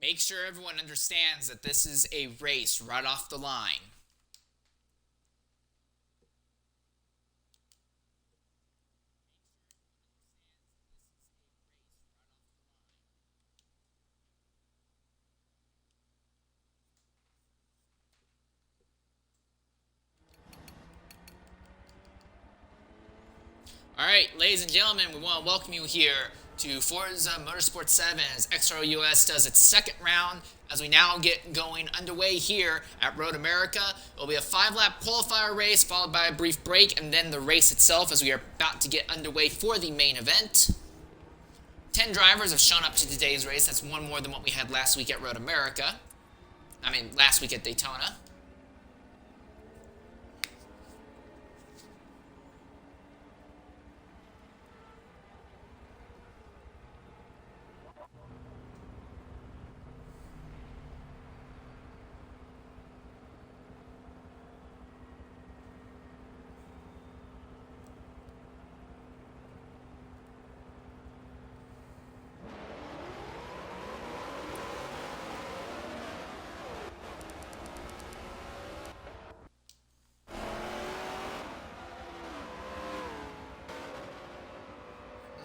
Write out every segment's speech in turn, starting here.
Make sure everyone understands that this is a race right off the line. Alright, ladies and gentlemen, we want to welcome you here to Forza Motorsport 7 as XRL US does its second round as we now get going underway here at Road America. It will be a 5-lap qualifier race followed by a brief break and then the race itself as we are about to get underway for the main event. 10 drivers have shown up to today's race. That's one more than what we had last week at Road America. Last week at Daytona.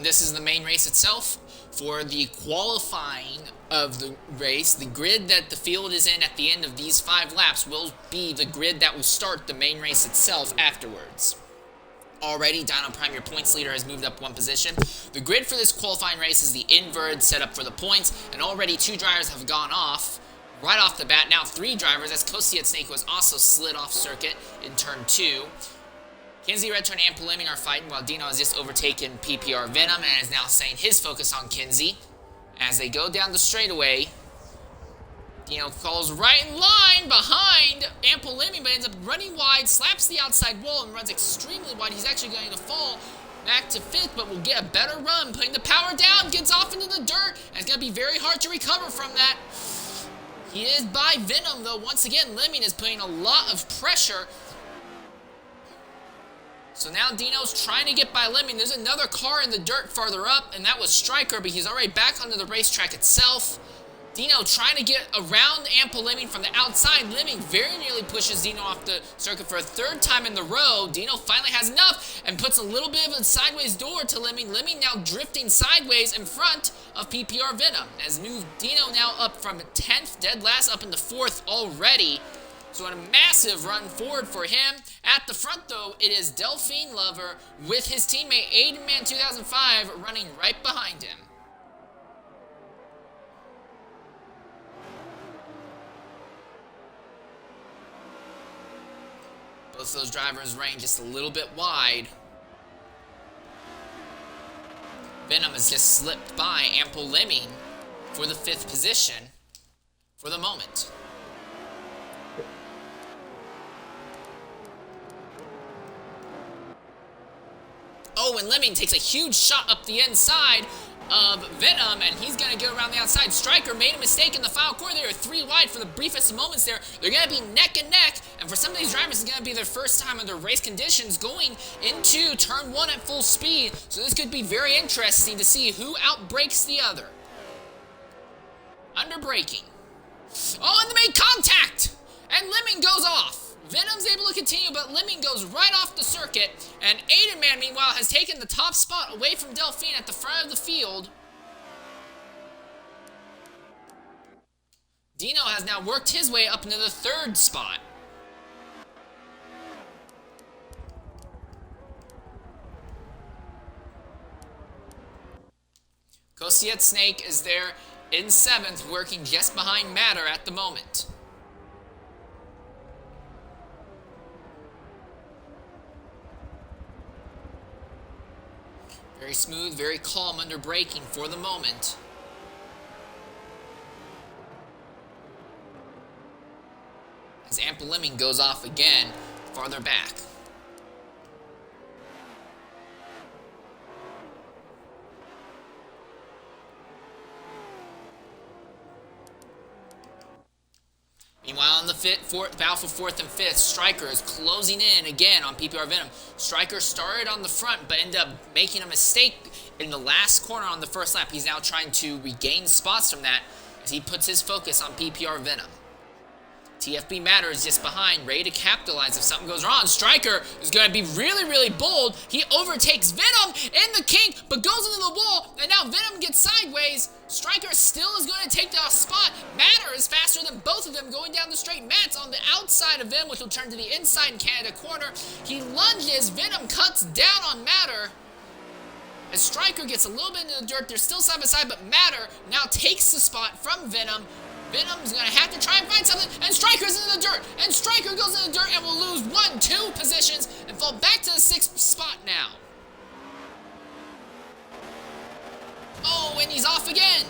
This is the main race itself. For the qualifying of the race, the grid that the field is in at the end of these 5 laps will be the grid that will start the main race itself afterwards. Already, Dyno Prime, your points leader, has moved up 1 position. The grid for this qualifying race is the inverted setup for the points, and already 2 drivers have gone off right off the bat. Now 3 drivers, as Kosiet Snake was also slid off circuit in turn 2. Kinsey, Red Turn, and Polemic are fighting while Dino has just overtaken PPR Venom and is now saying his focus on Kinsey. As they go down the straightaway, Dino calls right in line behind Ample Lemmy, but ends up running wide, slaps the outside wall, and runs extremely wide. He's actually going to fall back to 5th, but will get a better run, putting the power down, gets off into the dirt, and it's going to be very hard to recover from that. He is by Venom, though. Once again, Lemming is putting a lot of pressure. So now Dino's trying to get by Lemming. There's another car in the dirt farther up, and that was Stryker, but he's already back onto the racetrack itself. Dino trying to get around Ample Lemming from the outside. Lemming very nearly pushes Dino off the circuit for a 3rd time in the row. Dino finally has enough and puts a little bit of a sideways door to Lemming. Lemming now drifting sideways in front of PPR Venom. Has moved Dino now up from 10th, dead last, up into 4th already. So a massive run forward for him. At the front, though, it is Delphine Lover with his teammate Aidenman 2005 running right behind him. Both those drivers ran just a little bit wide. Venom has just slipped by Ample Lemming for the 5th position for the moment. Oh, and Lemming takes a huge shot up the inside of Venom, and he's going to get around the outside. Stryker made a mistake in the final corner. They were 3 wide for the briefest moments there. They're going to be neck and neck, and for some of these drivers, it's going to be their first time under race conditions going into turn 1 at full speed. So this could be very interesting to see who outbrakes the other. Under braking. Oh, and they made contact! And Lemming goes off. Venom's able to continue, but Lemming goes right off the circuit, and Aidenman, meanwhile, has taken the top spot away from Delphine at the front of the field. Dino has now worked his way up into the 3rd spot. Kosiet Snake is there in 7th, working just behind Matter at the moment. Very smooth, very calm under braking for the moment. As Ample Lemming goes off again, farther back. Meanwhile, in the battle for 4th and 5th, Stryker is closing in again on PPR Venom. Stryker started on the front, but ended up making a mistake in the last corner on the first lap. He's now trying to regain spots from that. as he puts his focus on PPR Venom. TFB Matter is just behind, ready to capitalize if something goes wrong. Striker is going to be really, really bold. He overtakes Venom in the kink, but goes into the wall, and now Venom gets sideways. Striker still is going to take that spot. Matter is faster than both of them, going down the straight. Matt's on the outside of them, which will turn to the inside Canada corner. He lunges. Venom cuts down on Matter. As Striker gets a little bit into the dirt, they're still side by side, but Matter now takes the spot from Venom. Venom's going to have to try and find something, and Striker's in the dirt, and Striker goes in the dirt and will lose 1-2 positions and fall back to the 6th spot now. Oh, and he's off again.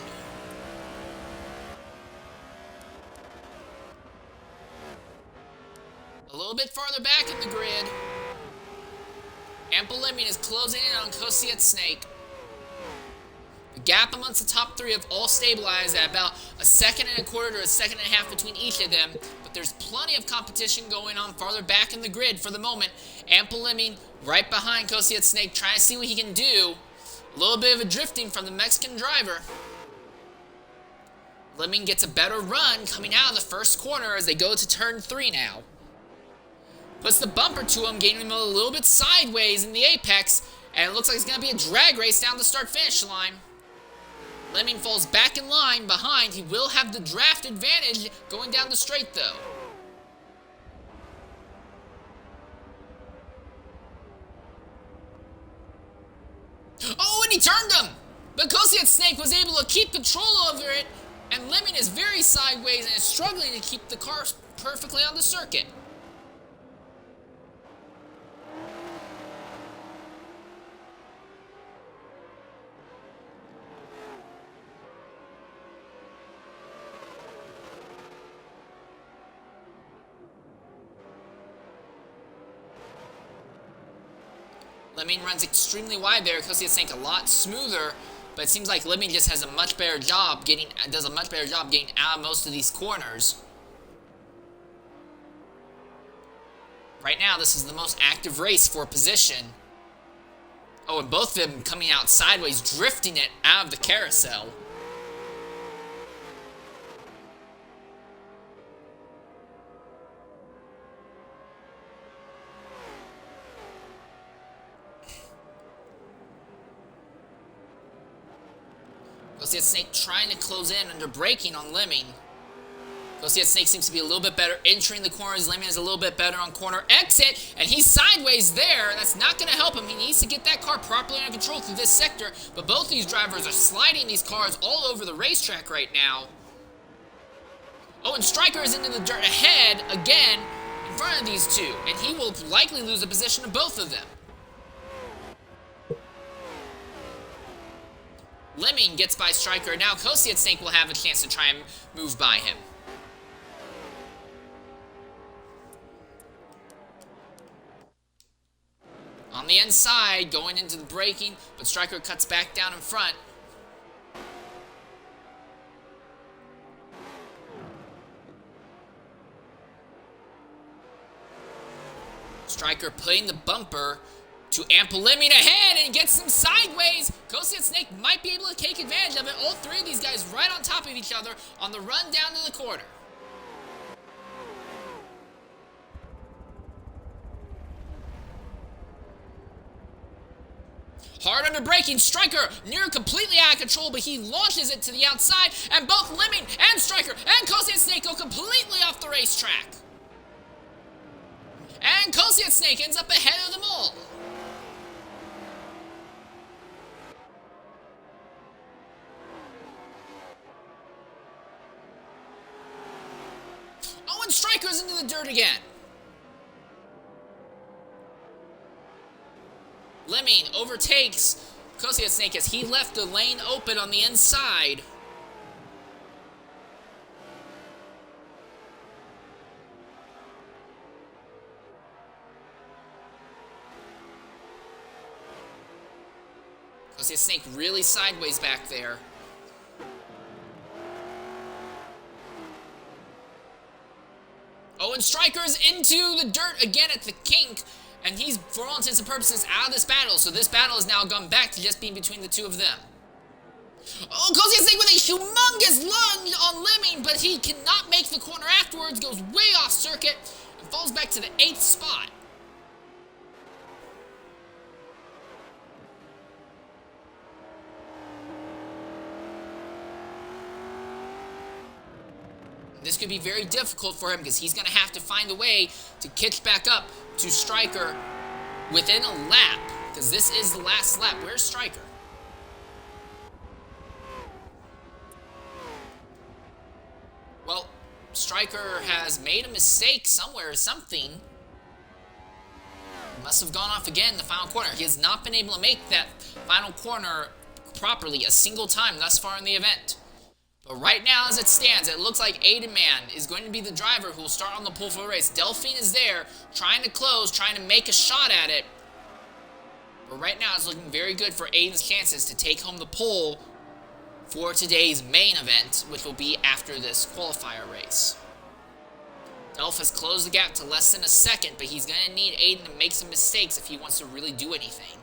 A little bit farther back in the grid. Ample Lemon is closing in on Kosiet Snake. The gap amongst the top 3 have all stabilized at about a 1.25 to a 1.5 seconds between each of them, but there's plenty of competition going on farther back in the grid for the moment. Ample Lemon right behind Kosiet Snake, trying to see what he can do. A little bit of a drifting from the Mexican driver. Lemon gets a better run coming out of the first corner as they go to turn 3 now. Puts the bumper to him, getting him a little bit sideways in the apex, and it looks like it's going to be a drag race down the start-finish line. Lemon falls back in line behind. He will have the draft advantage going down the straight, though. Oh, and he turned him! But Kosiet Snake was able to keep control over it, and Lemon is very sideways and is struggling to keep the car perfectly on the circuit. Lemon runs extremely wide there. Kosiet Snake a lot smoother, but it seems like Lemon just has a much better job does a much better job getting out of most of these corners. Right now, this is the most active race for position. Oh, and both of them coming out sideways, drifting it out of the carousel. Kosiet Snake trying to close in under braking on Lemon. Kosiet Snake seems to be a little bit better entering the corners. Lemon is a little bit better on corner exit, and he's sideways there. That's not going to help him. He needs to get that car properly under control through this sector, but both these drivers are sliding these cars all over the racetrack right now. Oh, and Striker is into the dirt ahead again in front of these two, and he will likely lose the position of both of them. Lemon gets by Striker. Now Kosiet Snake will have a chance to try and move by him. On the inside, going into the braking, but Striker cuts back down in front. Striker putting the bumper to Ample Lemon ahead and gets him sideways. Kosiet Snake might be able to take advantage of it. All 3 of these guys right on top of each other on the run down to the corner. Hard under braking, Striker near completely out of control, but he launches it to the outside, and both Lemon and Striker and Kosiet Snake go completely off the racetrack. And Kosiet Snake ends up ahead of them all. Oh, and Striker's into the dirt again. Lemon overtakes Kosiet Snake as he left the lane open on the inside. Kosiet Snake really sideways back there. Oh, and Striker's into the dirt again at the kink, and he's, for all intents and purposes, out of this battle. So this battle has now gone back to just being between the two of them. Oh, Kosiak Snake with a humongous lunge on Lemming, but he cannot make the corner afterwards, goes way off circuit, and falls back to the 8th spot. This could be very difficult for him because he's going to have to find a way to catch back up to Stryker within a lap, because this is the last lap. Where's Stryker? Well, Stryker has made a mistake somewhere or something. He must have gone off again in the final corner. He has not been able to make that final corner properly a single time thus far in the event. But right now, as it stands, it looks like Aiden Man is going to be the driver who will start on the pole for the race. Delphine is there, trying to close, trying to make a shot at it. But right now, it's looking very good for Aiden's chances to take home the pole for today's main event, which will be after this qualifier race. Delph has closed the gap to less than a second, but he's going to need Aiden to make some mistakes if he wants to really do anything.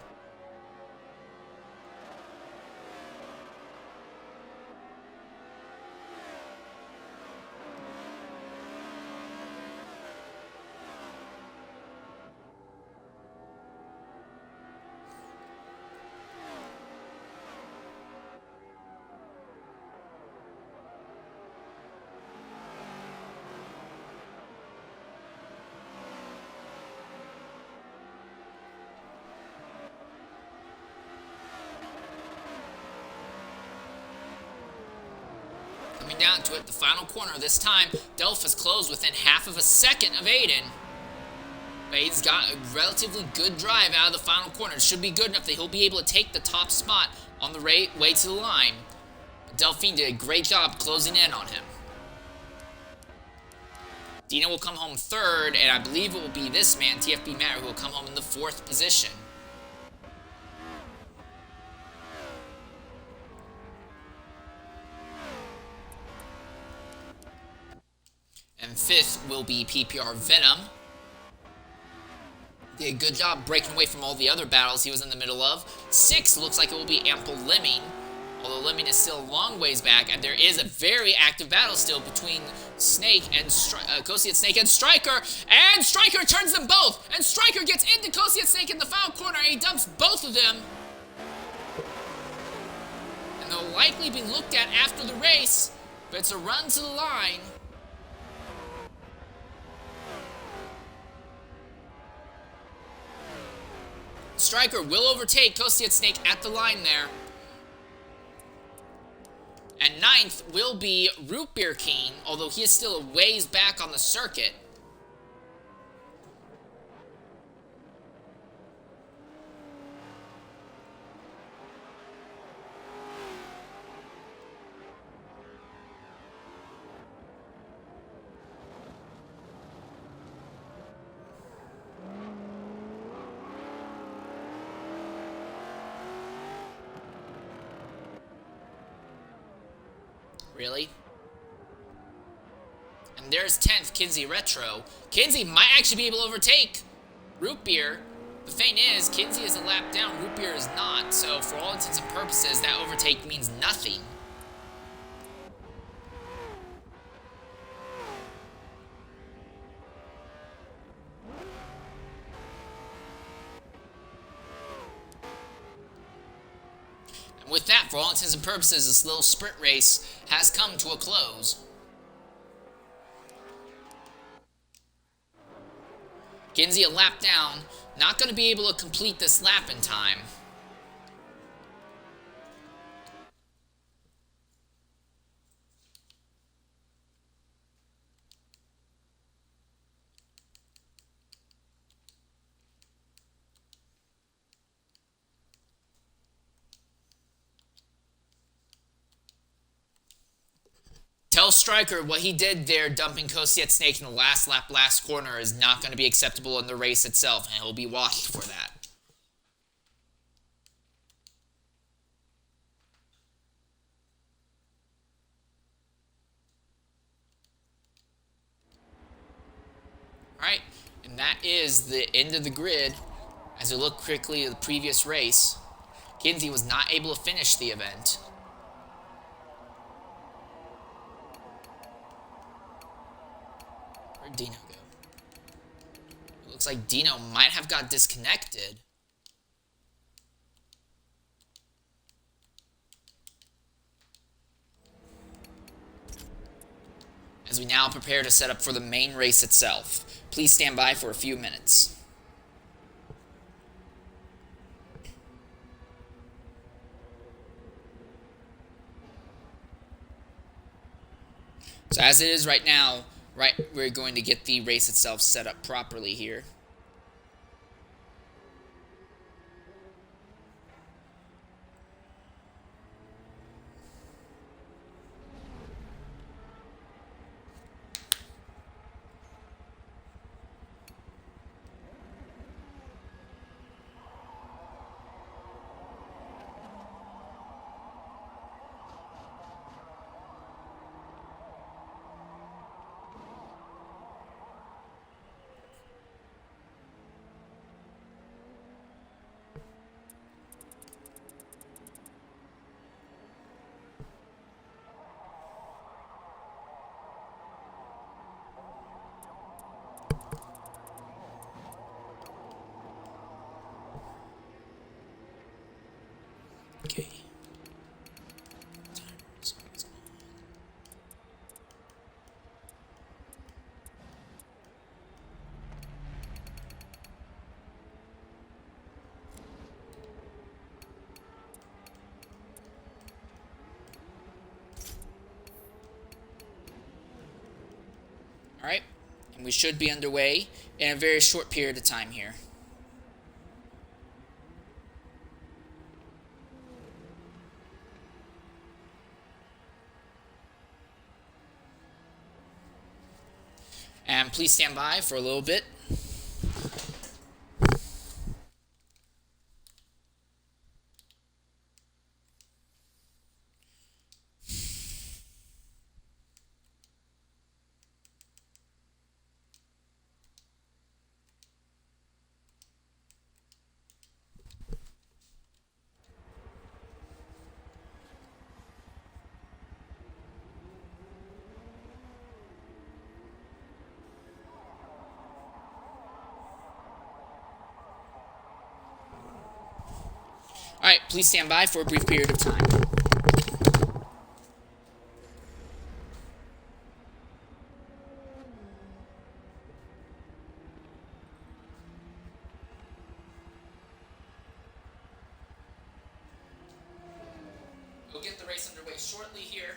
Coming down to it, the final corner this time, Delph has closed within half of a second of Aiden. But Aiden's got a relatively good drive out of the final corner. It should be good enough that he'll be able to take the top spot on the way to the line. But Delphine did a great job closing in on him. Dina will come home third, and I believe it will be this man, TFB Matter, who will come home in the 4th position. And 5th will be PPR Venom. Did a good job breaking away from all the other battles he was in the middle of. 6th looks like it will be Ample Lemming, although Lemming is still a long ways back, and there is a very active battle still between Snake and Kosiak Snake and Stryker, and Stryker turns them both, and Stryker gets into Kosiak Snake in the final corner, and he dumps both of them. And they'll likely be looked at after the race, but it's a run to the line. Stryker will overtake Kosiak Snake at the line there. And 9th will be Root Beer King, although he is still a ways back on the circuit. Really? And there's 10th, Kinsey Retro. Kinsey might actually be able to overtake Root Beer. The thing is, Kinsey is a lap down, Root Beer is not, so for all intents and purposes, that overtake means nothing. With that, for all intents and purposes, this little sprint race has come to a close. Kinsey a lap down, not going to be able to complete this lap in time. Tell Stryker what he did there, dumping Kosiak Snake in the last lap, last corner, is not going to be acceptable in the race itself, and he'll be watched for that. Alright, and that is the end of the grid. As we look quickly at the previous race, Kinsey was not able to finish the event. Dino go? It looks like Dino might have got disconnected. As we now prepare to set up for the main race itself. Please stand by for a few minutes. So as it is right now, we're going to get the race itself set up properly here. Okay. Alright, and we should be underway in a very short period of time here. And please stand by for a little bit. Alright, please stand by for a brief period of time. We'll get the race underway shortly here.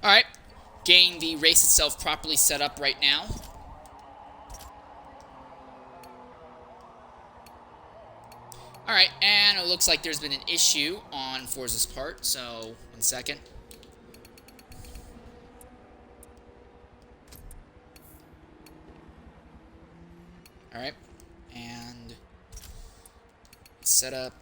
Alright, getting the race itself properly set up right now. Alright, and it looks like there's been an issue on Forza's part, so 1 second. Alright, and set up.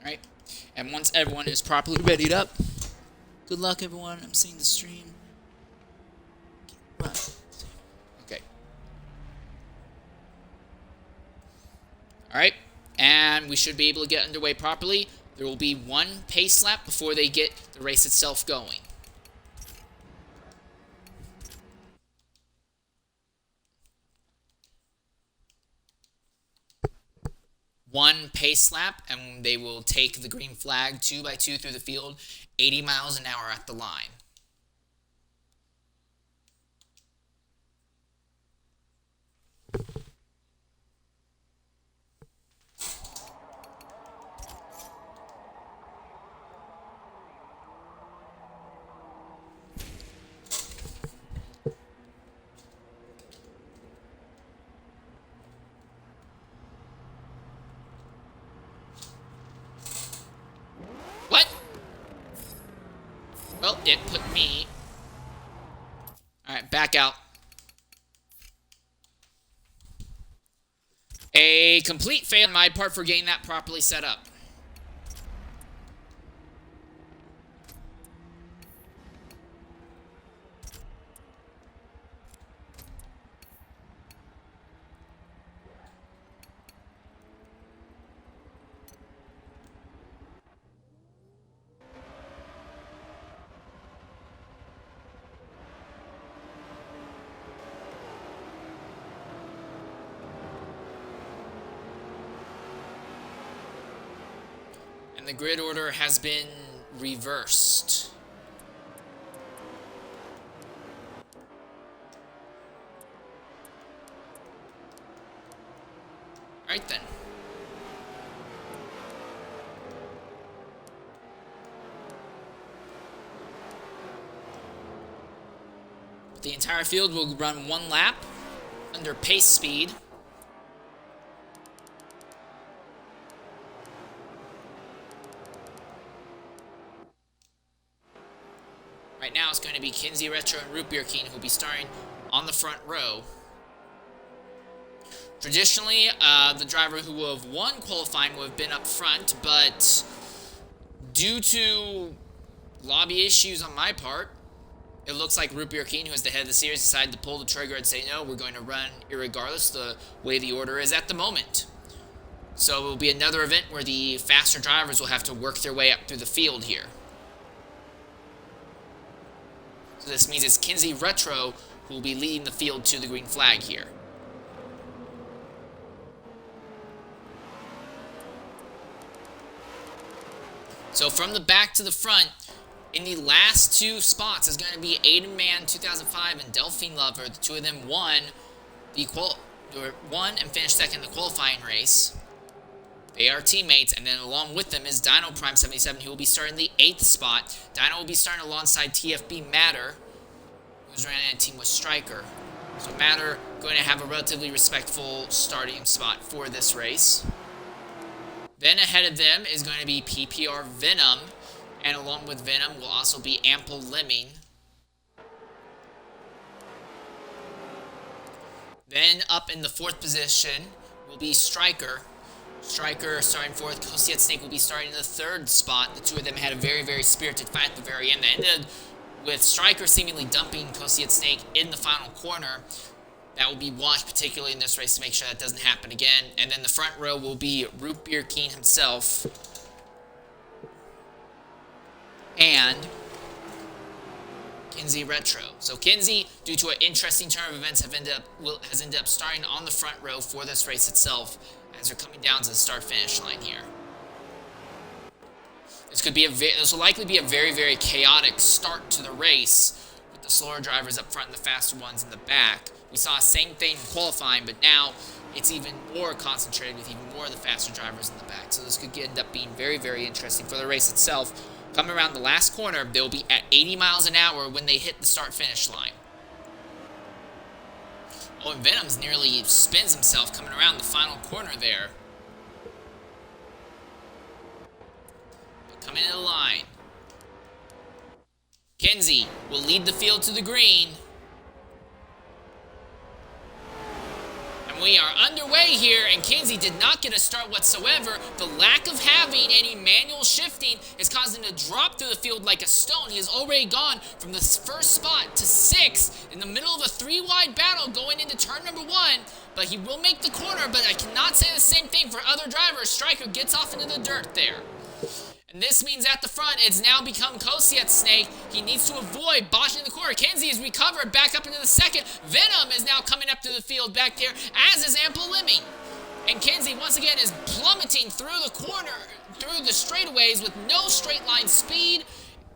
Alright, and once everyone is properly readied up, good luck everyone, I'm seeing the stream. Okay. Alright, and we should be able to get underway properly. There will be one pace lap before they get the race itself going. one pace lap, and they will take the green flag 2 by 2 through the field, 80 miles an hour at the line. What? Well, it put me... Alright, back out. A complete fail on my part for getting that properly set up. And the grid order has been reversed. Alright then. The entire field will run one lap under pace speed. Right now it's going to be Kinsey Retro and Root Beer King who will be starting on the front row. Traditionally, the driver who will have won qualifying would have been up front, but due to lobby issues on my part, it looks like Root Beer King, who is the head of the series, decided to pull the trigger and say, no, we're going to run irregardless the way the order is at the moment. So it will be another event where the faster drivers will have to work their way up through the field here. So this means it's Kinsey Retro who will be leading the field to the green flag here. So from the back to the front, in the last two spots is going to be Aiden Mann 2005 and Delphine Lover. The two of them won and finished second in the qualifying race. They are teammates, and then along with them is Dino Prime 77, who will be starting the 8th spot. Dino will be starting alongside TFB Matter, who's running a team with Striker. So Matter going to have a relatively respectful starting spot for this race. Then ahead of them is going to be PPR Venom, and along with Venom will also be Ample Lemming. Then up in the 4th position will be Striker. Striker starting 4th. Kosiet Snake will be starting in the 3rd spot. The two of them had a very, very spirited fight at the very end. That ended with Striker seemingly dumping Kosiet Snake in the final corner. That will be watched particularly in this race to make sure that doesn't happen again. And then the front row will be Root Beer King himself and Kinsey Retro. So Kinsey, due to an interesting turn of events, has ended up starting on the front row for this race itself as they're coming down to the start-finish line here. This will likely be a very, very chaotic start to the race with the slower drivers up front and the faster ones in the back. We saw the same thing in qualifying, but now it's even more concentrated with even more of the faster drivers in the back. So this could end up being very, very interesting for the race itself. Coming around the last corner, they'll be at 80 miles an hour when they hit the start-finish line. Oh, and Venom's nearly spins himself coming around the final corner there. But coming in the line, Kinsey will lead the field to the green. We are underway here, and Kinsey did not get a start whatsoever. The lack of having any manual shifting is causing him to drop through the field like a stone. He has already gone from the first spot to 6th in the middle of a 3-wide battle going into turn number 1. But he will make the corner, but I cannot say the same thing for other drivers. Striker gets off into the dirt there. And this means at the front, it's now become Kosiet Snake. He needs to avoid botching the corner. Kinsey is recovered back up into the 2nd. Venom is now coming up to the field back there, as is Ample Lemming. And Kinsey, once again, is plummeting through the corner, through the straightaways with no straight line speed.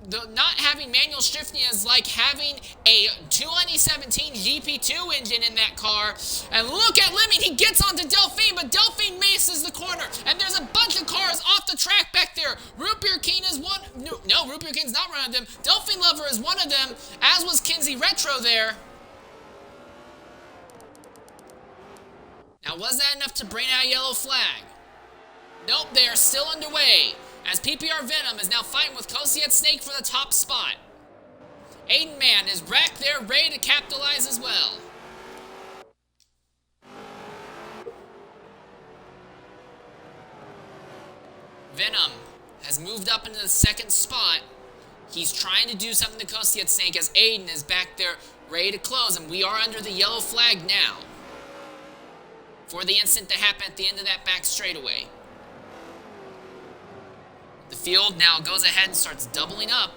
Not having manual shifting is like having a 2017 GP2 engine in that car. And look at Lemming. He gets onto Delphine, but Delphine misses the corner. And there's a bunch of cars off the track back there. Root Beer King is one. No, Root Beer King's not one of them. Delphine Lover is one of them, as was Kinsey Retro there. Now, was that enough to bring out a yellow flag? Nope, they are still underway, as PPR Venom is now fighting with Kosiet Snake for the top spot. Aiden Man is back there, ready to capitalize as well. Venom has moved up into the second spot. He's trying to do something to Kosiet Snake as Aiden is back there, ready to close, and we are under the yellow flag now for the incident that happened at the end of that back straightaway. The field now goes ahead and starts doubling up.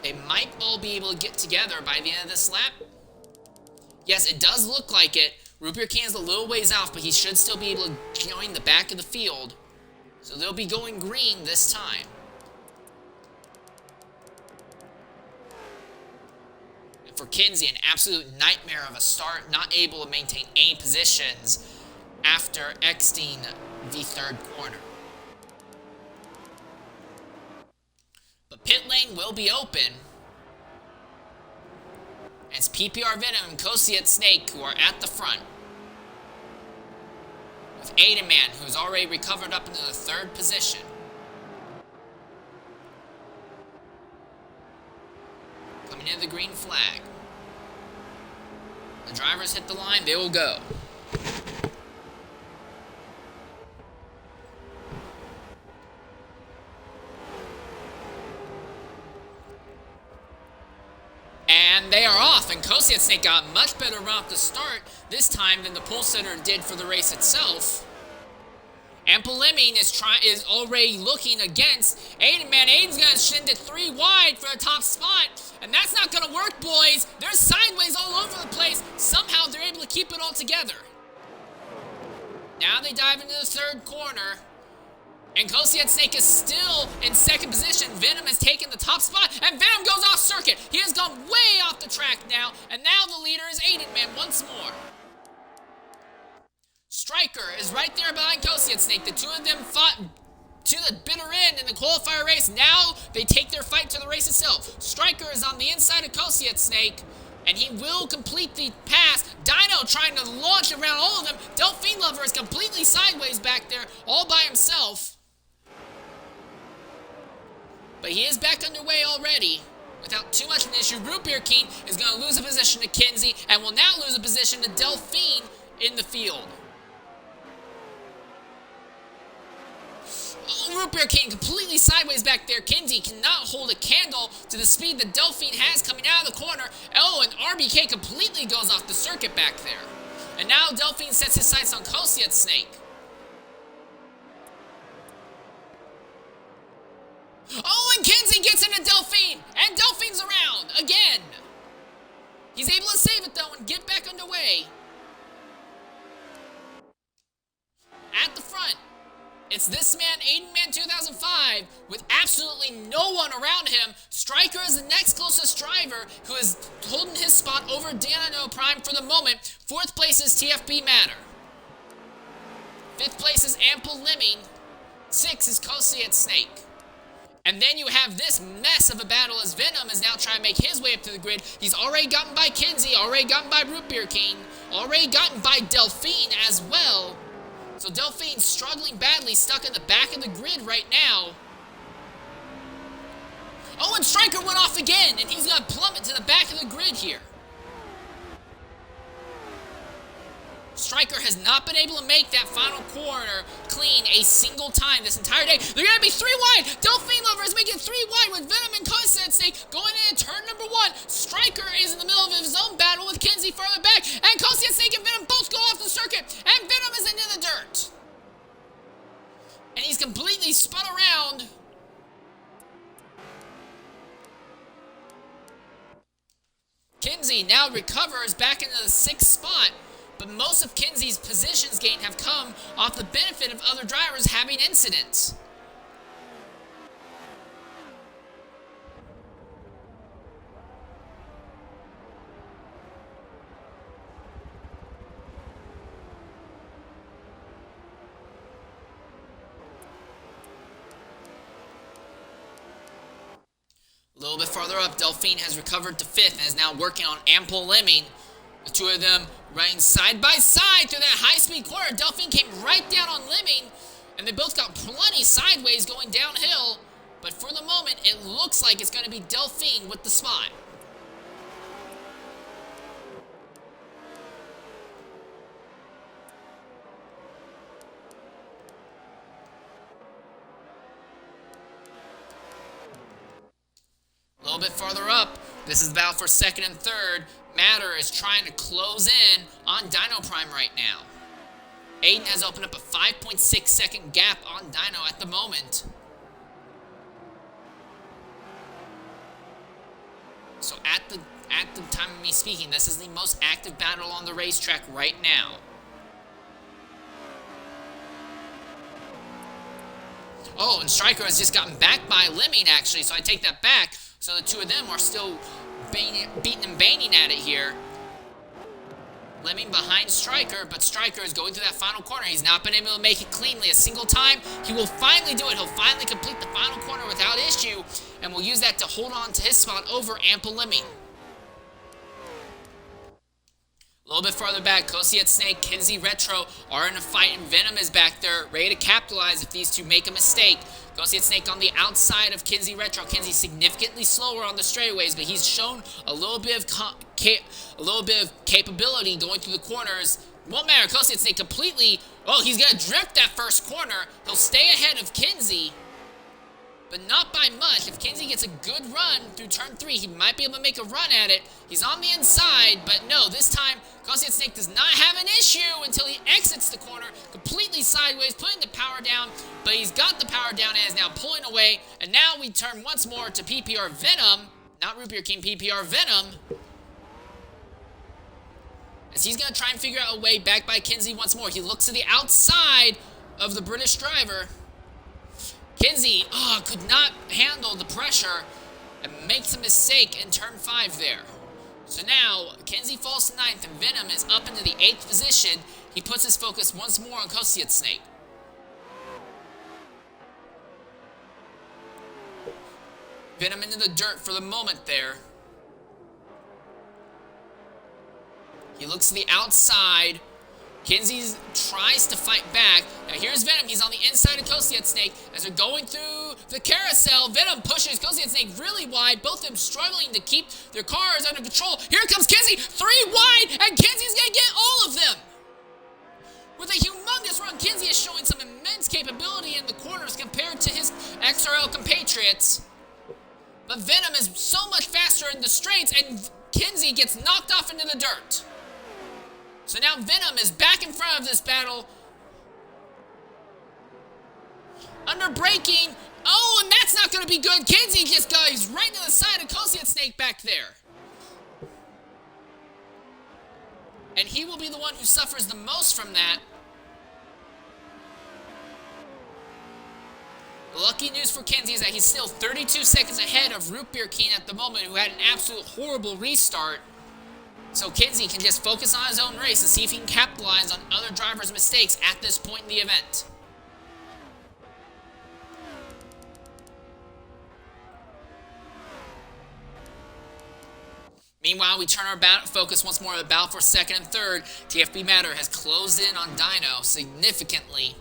They might all be able to get together by the end of this lap. Yes, it does look like it. Root Beer King is a little ways off, but he should still be able to join the back of the field. So they'll be going green this time. For Kinsey, an absolute nightmare of a start, not able to maintain any positions after exiting the third corner. But pit lane will be open as PPR Venom and Kosiet Snake, who are at the front, with Aiden Man, who's already recovered up into the third position. Coming in the green flag. The drivers hit the line, they will go. And they are off, and Kosiet Snake got a much better route to start this time than the pole sitter did for the race itself. Ample Lemming is already looking against Aiden Man. Aiden's gonna send it 3 wide for the top spot, and that's not gonna work, boys. They're sideways all over the place. Somehow they're able to keep it all together. Now they dive into the third corner, and Kosiet Snake is still in second position. Venom has taken the top spot, and Venom goes off circuit. He has gone way off the track now, and now the leader is Aiden Man once more. Striker is right there behind Kosiet Snake. The two of them fought to the bitter end in the qualifier race. Now they take their fight to the race itself. Striker is on the inside of Kosiet Snake, and he will complete the pass. Dino trying to launch around all of them. Delphine Lover is completely sideways back there, all by himself. But he is back underway already without too much of an issue. Root Beer King is going to lose a position to Kinsey and will now lose a position to Delphine in the field. Root Beer King completely sideways back there. Kinsey cannot hold a candle to the speed that Delphine has coming out of the corner. Oh, and RBK completely goes off the circuit back there. And now Delphine sets his sights on Kosiet Snake. Oh, and Kinsey gets into Delphine, and Delphine's around again. He's able to save it though and get back underway. At the front, it's this man, Aiden Man 2005, with absolutely no one around him. Striker is the next closest driver, who is holding his spot over Dano Prime for the moment. Fourth place is TFB Matter. Fifth place is Ample Lemming. Sixth is Kosiet Snake. And then you have this mess of a battle as Venom is now trying to make his way up to the grid. He's already gotten by Kinsey, already gotten by Root Beer King, already gotten by Delphine as well. So Delphine's struggling badly, stuck in the back of the grid right now. Oh, and Striker went off again, and he's going to plummet to the back of the grid here. Striker has not been able to make that final corner clean a single time this entire day. They're going to be 3 wide. Delphine Lover is making 3 wide with Venom and Kosiet Snake going into turn number 1. Striker is in the middle of his own battle with Kinsey further back. And Kosiet Snake and Venom both go off the circuit. And Venom is into the dirt. And he's completely spun around. Kinsey now recovers back into the 6th spot. but most of Kinsey's positions gained have come off the benefit of other drivers having incidents. A little bit farther up, Delphine has recovered to 5th and is now working on ample lemming. The two of them running side by side through that high-speed corner. Delphine came right down on lemming, and they both got plenty sideways going downhill. But for the moment, it looks like it's going to be Delphine with the spot. A little bit farther up, this is the battle for 2nd and 3rd. Matter is trying to close in on Dino Prime right now. Aiden has opened up a 5.6 second gap on Dino at the moment. So at the time of me speaking, this is the most active battle on the racetrack right now. Oh, and Stryker has just gotten back by Lemming, actually, so I take that back. So the two of them are still beating and banging at it here. Lemming behind Stryker, but Stryker is going through that final corner. He's not been able to make it cleanly a single time. He will finally do it. He'll finally complete the final corner without issue, and will use that to hold on to his spot over Ample Lemming. A little bit farther back, Kosiet Snake, Kinsey Retro are in a fight, and Venom is back there, ready to capitalize if these two make a mistake. Kosiet Snake on the outside of Kinsey Retro. Kinsey significantly slower on the straightaways, but he's shown a little bit of capability going through the corners. Won't matter, Kosiet Snake completely, oh, he's going to drift that first corner. He'll stay ahead of Kinsey, but not by much. If Kinsey gets a good run through turn 3, he might be able to make a run at it. He's on the inside, but no, this time, Kosiet Snake does not have an issue until he exits the corner, completely sideways, putting the power down, but he's got the power down and is now pulling away, and now we turn once more to PPR Venom, not Root Beer King, PPR Venom, as he's going to try and figure out a way back by Kinsey once more. He looks to the outside of the British driver. Kinsey, could not handle the pressure and makes a mistake in turn 5 there. So now, Kinsey falls to 9th and Venom is up into the 8th position. He puts his focus once more on Kosiet Snake. Venom into the dirt for the moment there. He looks to the outside. Kinsey tries to fight back. Now here's Venom. He's on the inside of Kosiet Snake. As they're going through the carousel, Venom pushes Kosiet Snake really wide. Both of them struggling to keep their cars under control. Here comes Kinsey, 3 wide, and Kinsey's going to get all of them. With a humongous run, Kinsey is showing some immense capability in the corners compared to his XRL compatriots. But Venom is so much faster in the straights, and Kinsey gets knocked off into the dirt. So now Venom is back in front of this battle. Under braking. Oh, and that's not going to be good. Kinsey just goes right to the side of Kosiet Snake back there. And he will be the one who suffers the most from that. The lucky news for Kinsey is that he's still 32 seconds ahead of Root Beer King at the moment, who had an absolute horrible restart. So Kinsey can just focus on his own race and see if he can capitalize on other drivers' mistakes at this point in the event. Meanwhile, we turn our focus once more to the battle for 2nd and 3rd. TFB Matter has closed in on Dino significantly.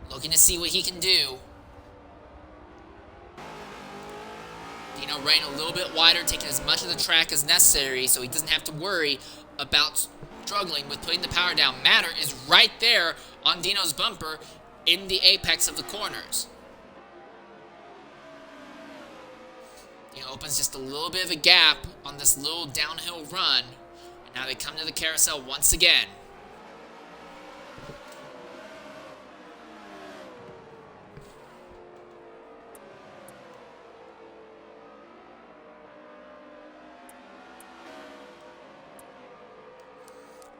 Looking to see what he can do. Dino running a little bit wider, taking as much of the track as necessary so he doesn't have to worry about struggling with putting the power down. Matter is right there on Dino's bumper in the apex of the corners. Dino opens just a little bit of a gap on this little downhill run. And now they come to the carousel once again.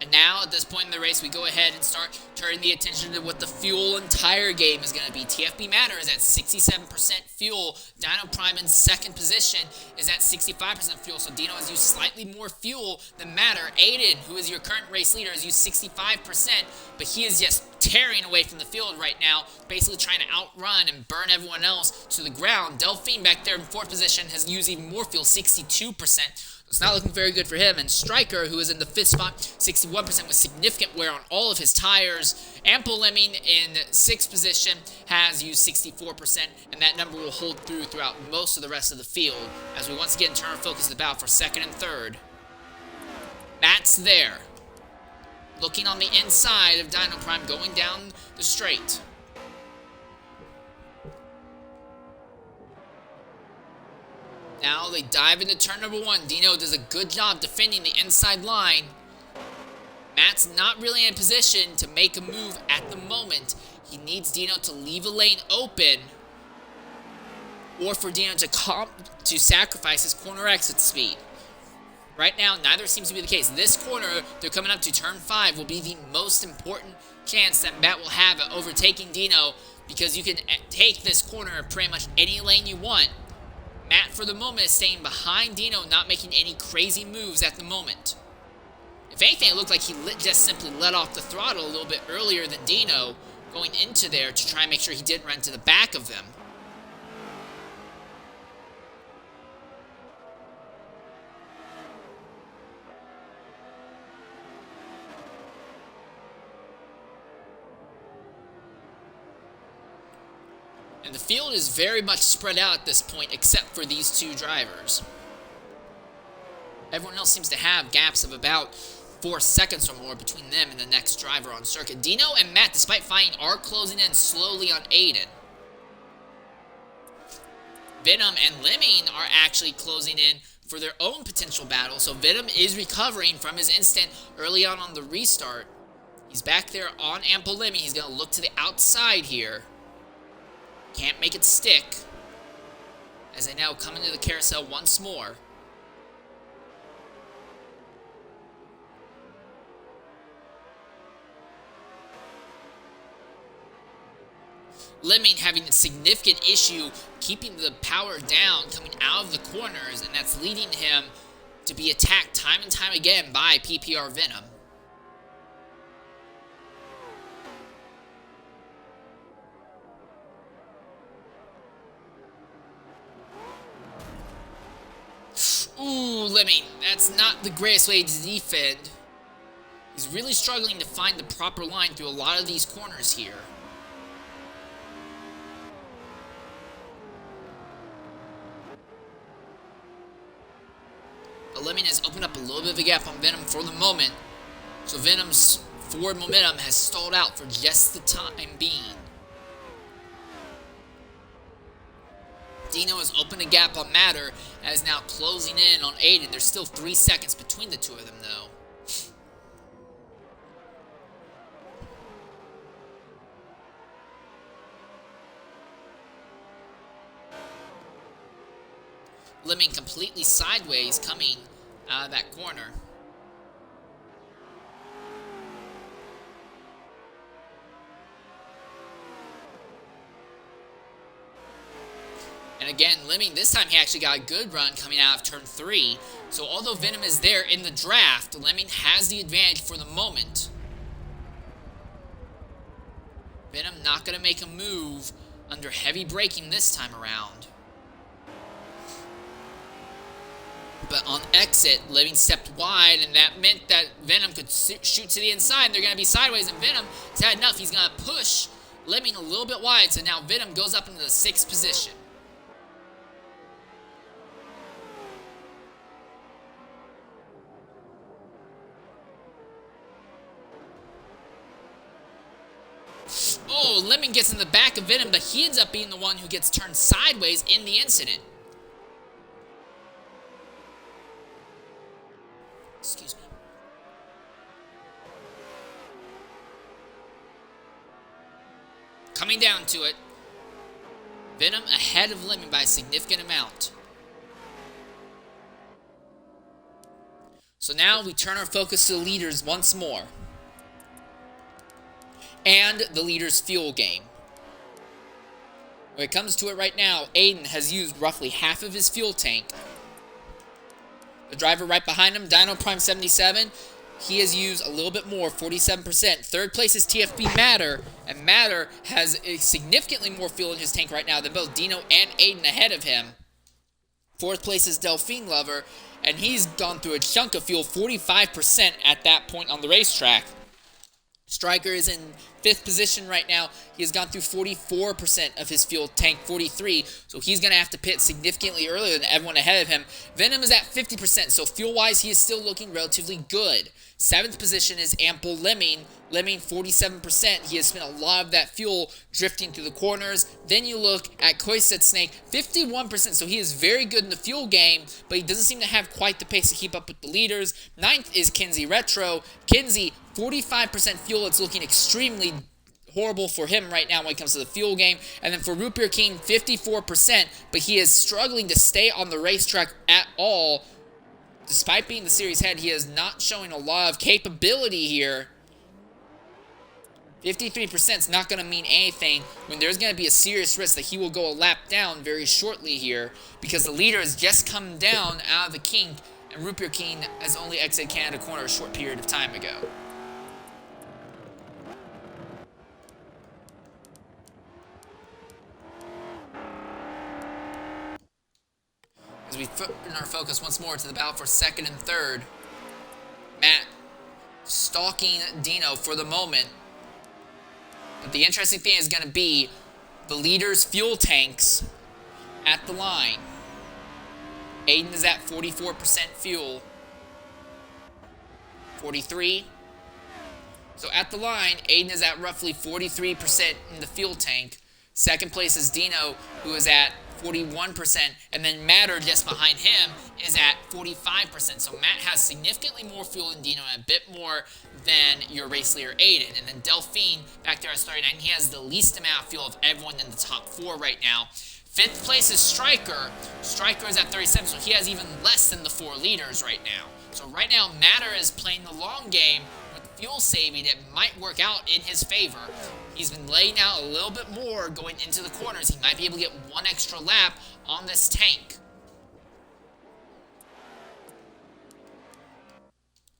And now, at this point in the race, we go ahead and start turning the attention to what the fuel and tire game is going to be. TFB Matter is at 67% fuel. Dino Prime in second position is at 65% fuel. So Dino has used slightly more fuel than Matter. Aiden, who is your current race leader, has used 65%, but he is just tearing away from the field right now, basically trying to outrun and burn everyone else to the ground. Delphine back there in fourth position has used even more fuel, 62%. It's not looking very good for him. And Stryker, who is in the fifth spot, 61% with significant wear on all of his tires. Ample Lemming in sixth position has used 64%, and that number will hold through throughout most of the rest of the field as we once again turn our focus to the battle for second and third. Matt's there, looking on the inside of Dino Prime, going down the straight. Now they dive into turn number one. Dino does a good job defending the inside line. Matt's not really in a position to make a move at the moment. He needs Dino to leave a lane open, or for Dino to sacrifice his corner exit speed. Right now, neither seems to be the case. This corner, they're coming up to turn 5, will be the most important chance that Matt will have at overtaking Dino, because you can take this corner pretty much any lane you want. Matt, for the moment, is staying behind Dino, not making any crazy moves at the moment. If anything, it looked like he just simply let off the throttle a little bit earlier than Dino, going into there to try and make sure he didn't run to the back of them. And the field is very much spread out at this point, except for these two drivers. Everyone else seems to have gaps of about 4 seconds or more between them and the next driver on circuit. Dino and Matt, despite fighting, are closing in slowly on Aiden. Venom and Lemming are actually closing in for their own potential battle, so Venom is recovering from his instant early on the restart. He's back there on Ample Lemming. He's going to look to the outside here. Can't make it stick, as they now come into the carousel once more. Lemming having a significant issue keeping the power down coming out of the corners, and that's leading him to be attacked time and time again by PPR Venom. Ooh, Lemming, that's not the greatest way to defend. He's really struggling to find the proper line through a lot of these corners here. But Lemming has opened up a little bit of a gap on Venom for the moment, so Venom's forward momentum has stalled out for just the time being. Dino has opened a gap on Matter and is now closing in on Aiden. There's still 3 seconds between the two of them, though. Lemming completely sideways coming out of that corner. And again, Lemming, this time he actually got a good run coming out of turn 3. So although Venom is there in the draft, Lemming has the advantage for the moment. Venom not going to make a move under heavy braking this time around. But on exit, Lemming stepped wide, and that meant that Venom could shoot to the inside, and they're going to be sideways, and Venom has had enough. He's going to push Lemming a little bit wide, so now Venom goes up into the 6th position. Oh, Lemming gets in the back of Venom, but he ends up being the one who gets turned sideways in the incident. Excuse me. Coming down to it. Venom ahead of Lemming by a significant amount. So now we turn our focus to the leaders once more. And the leaders' fuel game. When it comes to it right now, Aiden has used roughly half of his fuel tank. The driver right behind him, Dino Prime 77, he has used a little bit more, 47%. Third place is TFB Matter, and Matter has significantly more fuel in his tank right now than both Dino and Aiden ahead of him. Fourth place is Delphine Lover, and he's gone through a chunk of fuel, 45% at that point on the racetrack. Striker is in 5th position right now. He has gone through 44% of his fuel tank, 43, so he's going to have to pit significantly earlier than everyone ahead of him. Venom is at 50%, so fuel-wise, he is still looking relatively good. 7th position is Ample Lemming. Lemming, 47%. He has spent a lot of that fuel drifting through the corners. Then you look at Koiset Snake, 51%, so he is very good in the fuel game, but he doesn't seem to have quite the pace to keep up with the leaders. 9th is Kinsey Retro. Kinsey, 45% fuel. It's looking extremely horrible for him right now when it comes to the fuel game. And then for Root Beer King, 54%, but he is struggling to stay on the racetrack at all. Despite being the series head, he is not showing a lot of capability here. 53% is not going to mean anything when there's going to be a serious risk that he will go a lap down very shortly here, because the leader has just come down out of the kink, and Root Beer King has only exited Canada Corner a short period of time ago. As we turn our focus once more to the battle for 2nd and 3rd, Matt stalking Dino for the moment. But the interesting thing is going to be the leaders' fuel tanks at the line. Aiden is at 44% fuel. 43. So at the line, Aiden is at roughly 43% in the fuel tank. 2nd place is Dino, who is at 41%, and then Matter just behind him is at 45%. So Matt has significantly more fuel than Dino and a bit more than your race leader Aiden. And then Delphine back there is 39. He has the least amount of fuel of everyone in the top 4 right now. 5th place is Striker. Striker is at 37, so he has even less than the 4 leaders right now. So right now, Matter is playing the long game with fuel saving. It might work out in his favor. He's been laying out a little bit more going into the corners. He might be able to get one extra lap on this tank.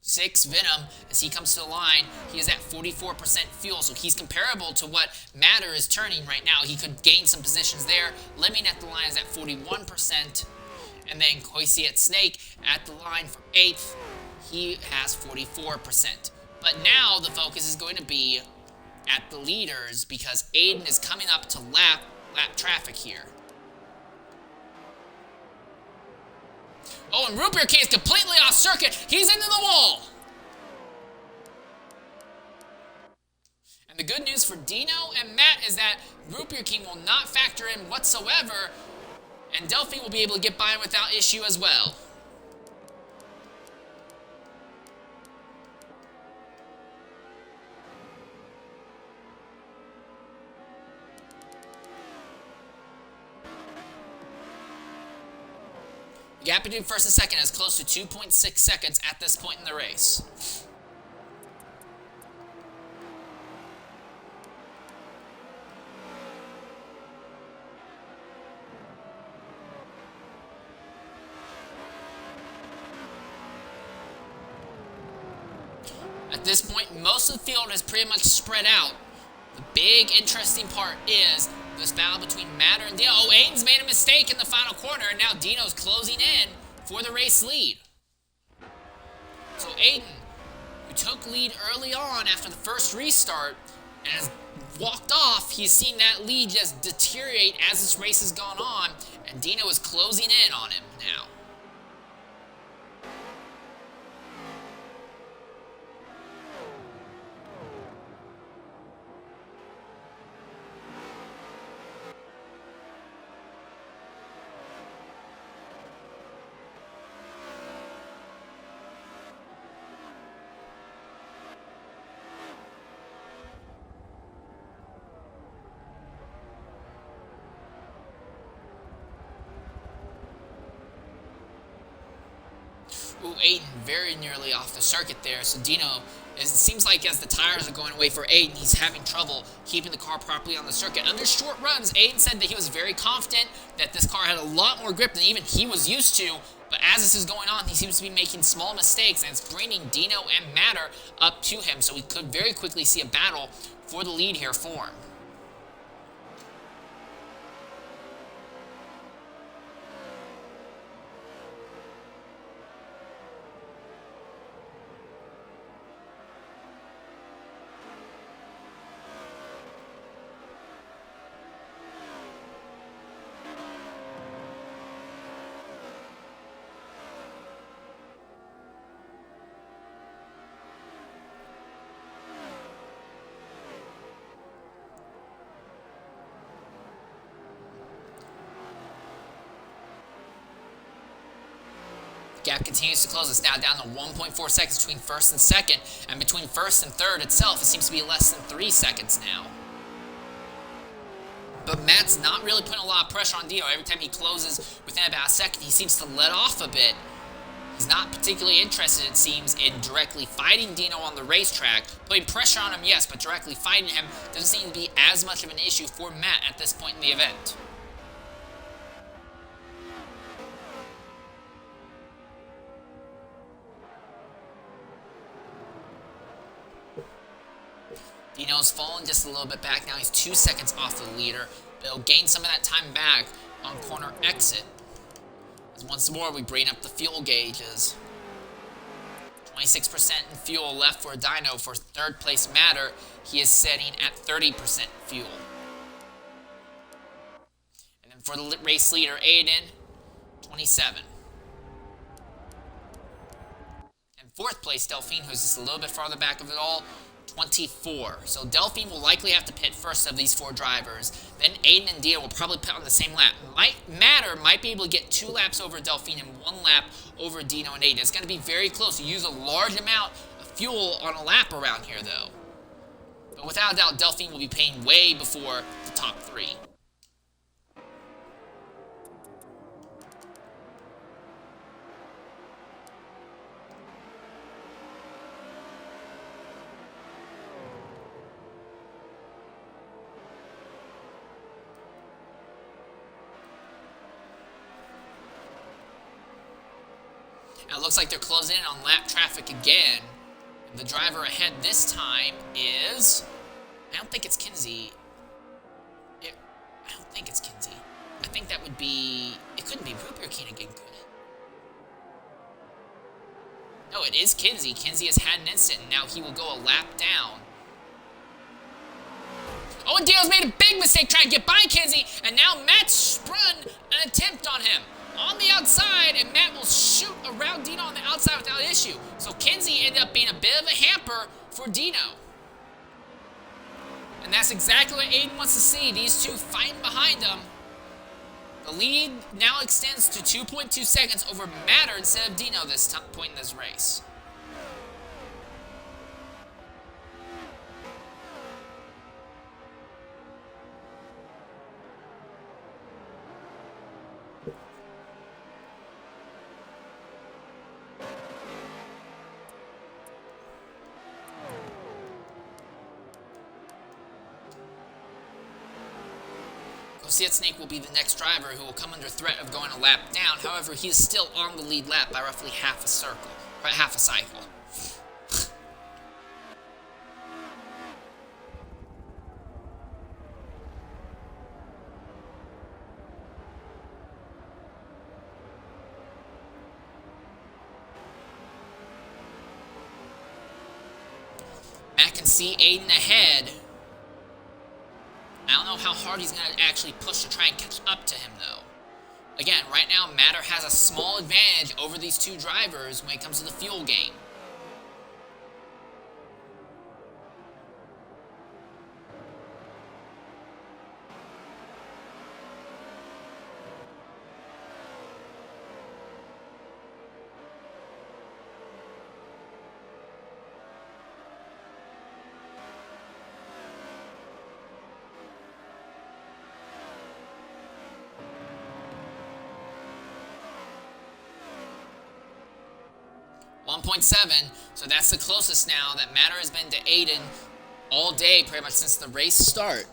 6, Venom, as he comes to the line, he is at 44% fuel, so he's comparable to what Matter is turning right now. He could gain some positions there. Lemming at the line is at 41%, and then Koiset Snake at the line for 8th. He has 44%. But now the focus is going to be at the leaders, because Aiden is coming up to lap traffic here. Oh, and Root Beer King is completely off circuit. He's into the wall. And the good news for Dino and Matt is that Root Beer King will not factor in whatsoever, and Delphi will be able to get by without issue as well. The gap between 1st and 2nd is close to 2.6 seconds at this point in the race. At this point, most of the field is pretty much spread out. The big interesting part is this battle between Matter and Dino. Oh, Aiden's made a mistake in the final corner, and now Dino's closing in for the race lead. So Aiden, who took lead early on after the first restart and has walked off, he's seen that lead just deteriorate as this race has gone on, and Dino is closing in on him now. Ooh, Aiden very nearly off the circuit there. So Dino, it seems like as the tires are going away for Aiden, he's having trouble keeping the car properly on the circuit. Under short runs, Aiden said that he was very confident that this car had a lot more grip than even he was used to. But as this is going on, he seems to be making small mistakes, and it's bringing Dino and Matter up to him. So we could very quickly see a battle for the lead here form. Gap continues to close. It's now down to 1.4 seconds between first and second, and between first and third itself, it seems to be less than 3 seconds now. But Matt's not really putting a lot of pressure on Dino. Every time he closes within about a second, he seems to let off a bit. He's not particularly interested, it seems, in directly fighting Dino on the racetrack. Putting pressure on him, yes, but directly fighting him doesn't seem to be as much of an issue for Matt at this point in the event. Dino's fallen just a little bit back. Now he's 2 seconds off the leader, but he'll gain some of that time back on corner exit. As once more, we bring up the fuel gauges. 26% in fuel left for Dino. For third place Matter, he is sitting at 30% fuel. And then for the race leader, Aiden, 27. And fourth place, Delphine, who's just a little bit farther back of it all, 24. So Delphine will likely have to pit first of these 4 drivers. Then Aiden and Dino will probably pit on the same lap. Matter might be able to get 2 laps over Delphine and 1 lap over Dino and Aiden. It's going to be very close. You use a large amount of fuel on a lap around here, though. But without a doubt, Delphine will be paying way before the top 3. Now it looks like they're closing in on lap traffic again. And the driver ahead this time is... I don't think it's Kinsey. I don't think it's Kinsey. I think that would be... It couldn't be Root Beer King again, could it? No, it is Kinsey. Kinsey has had an incident, and now he will go a lap down. Oh, and Dino's made a big mistake trying to get by Kinsey, and now Matt's sprung an attempt on him. On the outside, and Matt will shoot around Dino on the outside without issue. So Kinsey ended up being a bit of a hamper for Dino. And that's exactly what Aiden wants to see, these two fighting behind him. The lead now extends to 2.2 seconds over Matter instead of Dino this point in this race. Snake will be the next driver who will come under threat of going a lap down. However, he is still on the lead lap by roughly half a circle, or half a cycle. Matt can see Aiden ahead. I don't know how hard he's going to actually push to try and catch up to him, though. Again, right now, Matter has a small advantage over these two drivers when it comes to the fuel game. 1.7. So that's the closest now that Matter has been to Aiden all day, pretty much since the race start.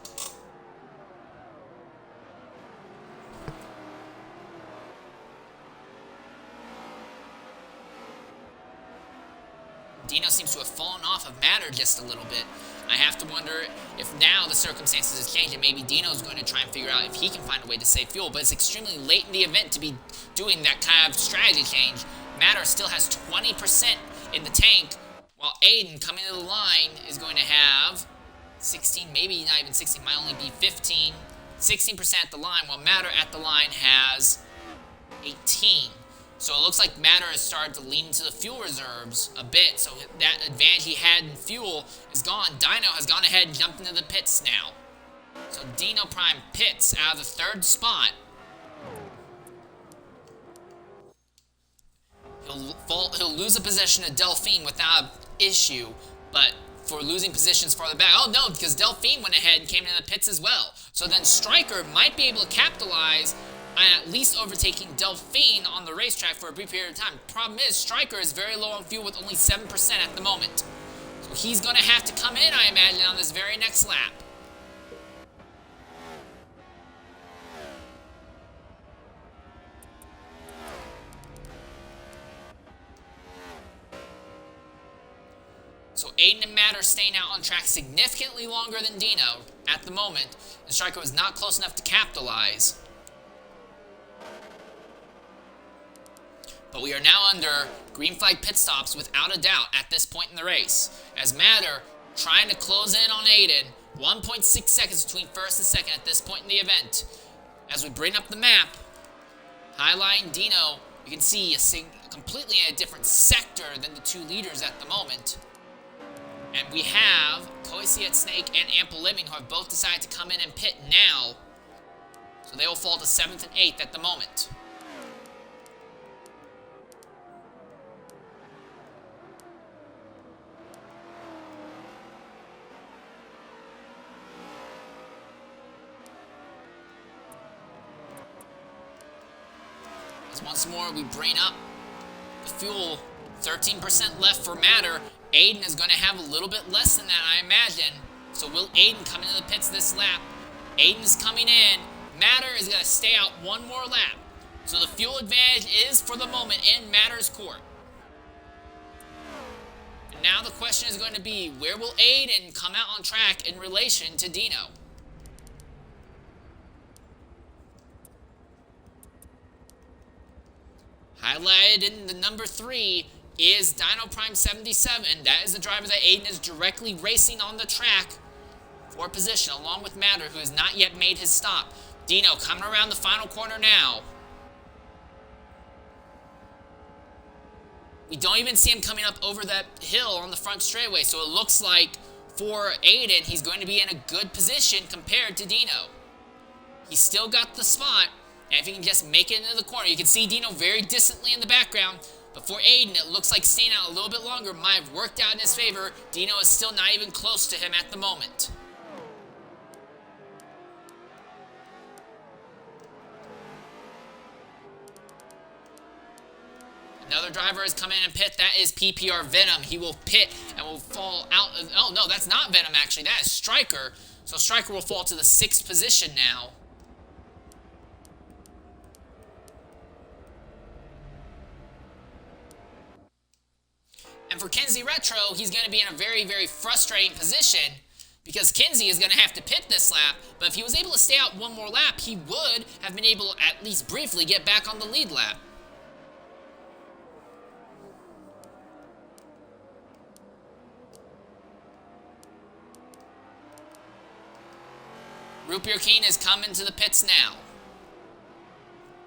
Dino seems to have fallen off of Matter just a little bit. I have to wonder if now the circumstances have changed and maybe Dino's going to try and figure out if he can find a way to save fuel, but it's extremely late in the event to be doing that kind of strategy change. Matter still has 20% in the tank, while Aiden, coming to the line, is going to have 16, maybe not even 16, might only be 15, 16% at the line, while Matter at the line has 18. So it looks like Matter has started to lean into the fuel reserves a bit, so that advantage he had in fuel is gone. Dino has gone ahead and jumped into the pits now. So Dino Prime pits out of the third spot. He'll lose a position to Delphine without issue, but for losing positions farther back. Oh no, because Delphine went ahead and came into the pits as well. So then Stryker might be able to capitalize on at least overtaking Delphine on the racetrack for a brief period of time. Problem is, Stryker is very low on fuel with only 7% at the moment. So he's going to have to come in, I imagine, on this very next lap. So Aiden and Matter staying out on track significantly longer than Dino at the moment, and Stryker was not close enough to capitalize. But we are now under green flag pit stops without a doubt at this point in the race, as Matter trying to close in on Aiden. 1.6 seconds between first and second at this point in the event. As we bring up the map, highlighting Dino, you can see completely in a different sector than the two leaders at the moment. And we have Koisiet Snake and Ample Living, who have both decided to come in and pit now. So they will fall to 7th and 8th at the moment. As once more we bring up the fuel, 13% left for Matter. Aiden is going to have a little bit less than that, I imagine. So will Aiden come into the pits this lap? Aiden's coming in. Matter is going to stay out one more lap. So the fuel advantage is, for the moment, in Matter's court. And now the question is going to be, where will Aiden come out on track in relation to Dino? Highlighted in the number 3 is Dino Prime 77. That is the driver that Aiden is directly racing on the track for position, along with Matter, who has not yet made his stop. Dino coming around the final corner now. We don't even see him coming up over that hill on the front straightaway, so it looks like for Aiden, he's going to be in a good position compared to Dino. He's still got the spot, and if he can just make it into the corner, you can see Dino very distantly in the background. But for Aiden, it looks like staying out a little bit longer might have worked out in his favor. Dino is still not even close to him at the moment. Another driver has come in and pit. That is PPR Venom. He will pit and will fall out. Oh, no, that's not Venom, actually. That is Stryker. So Stryker will fall to the 6th position now. And for Kinsey Retro, he's going to be in a very, very frustrating position because Kinsey is going to have to pit this lap. But if he was able to stay out one more lap, he would have been able to at least briefly get back on the lead lap. Root Beer King is coming to the pits now.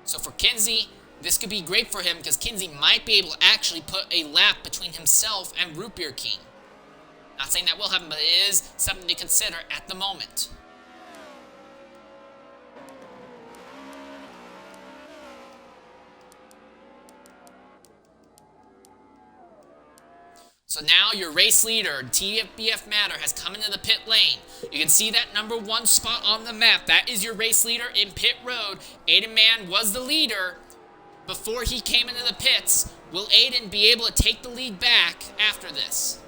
So for Kinsey, this could be great for him because Kinsey might be able to actually put a lap between himself and Root Beer King. Not saying that will happen, but it is something to consider at the moment. So now your race leader, TFBF Matter, has come into the pit lane. You can see that number 1 spot on the map. That is your race leader in pit road. Aiden Man was the leader before he came into the pits, Will Aiden be able to take the lead back after this?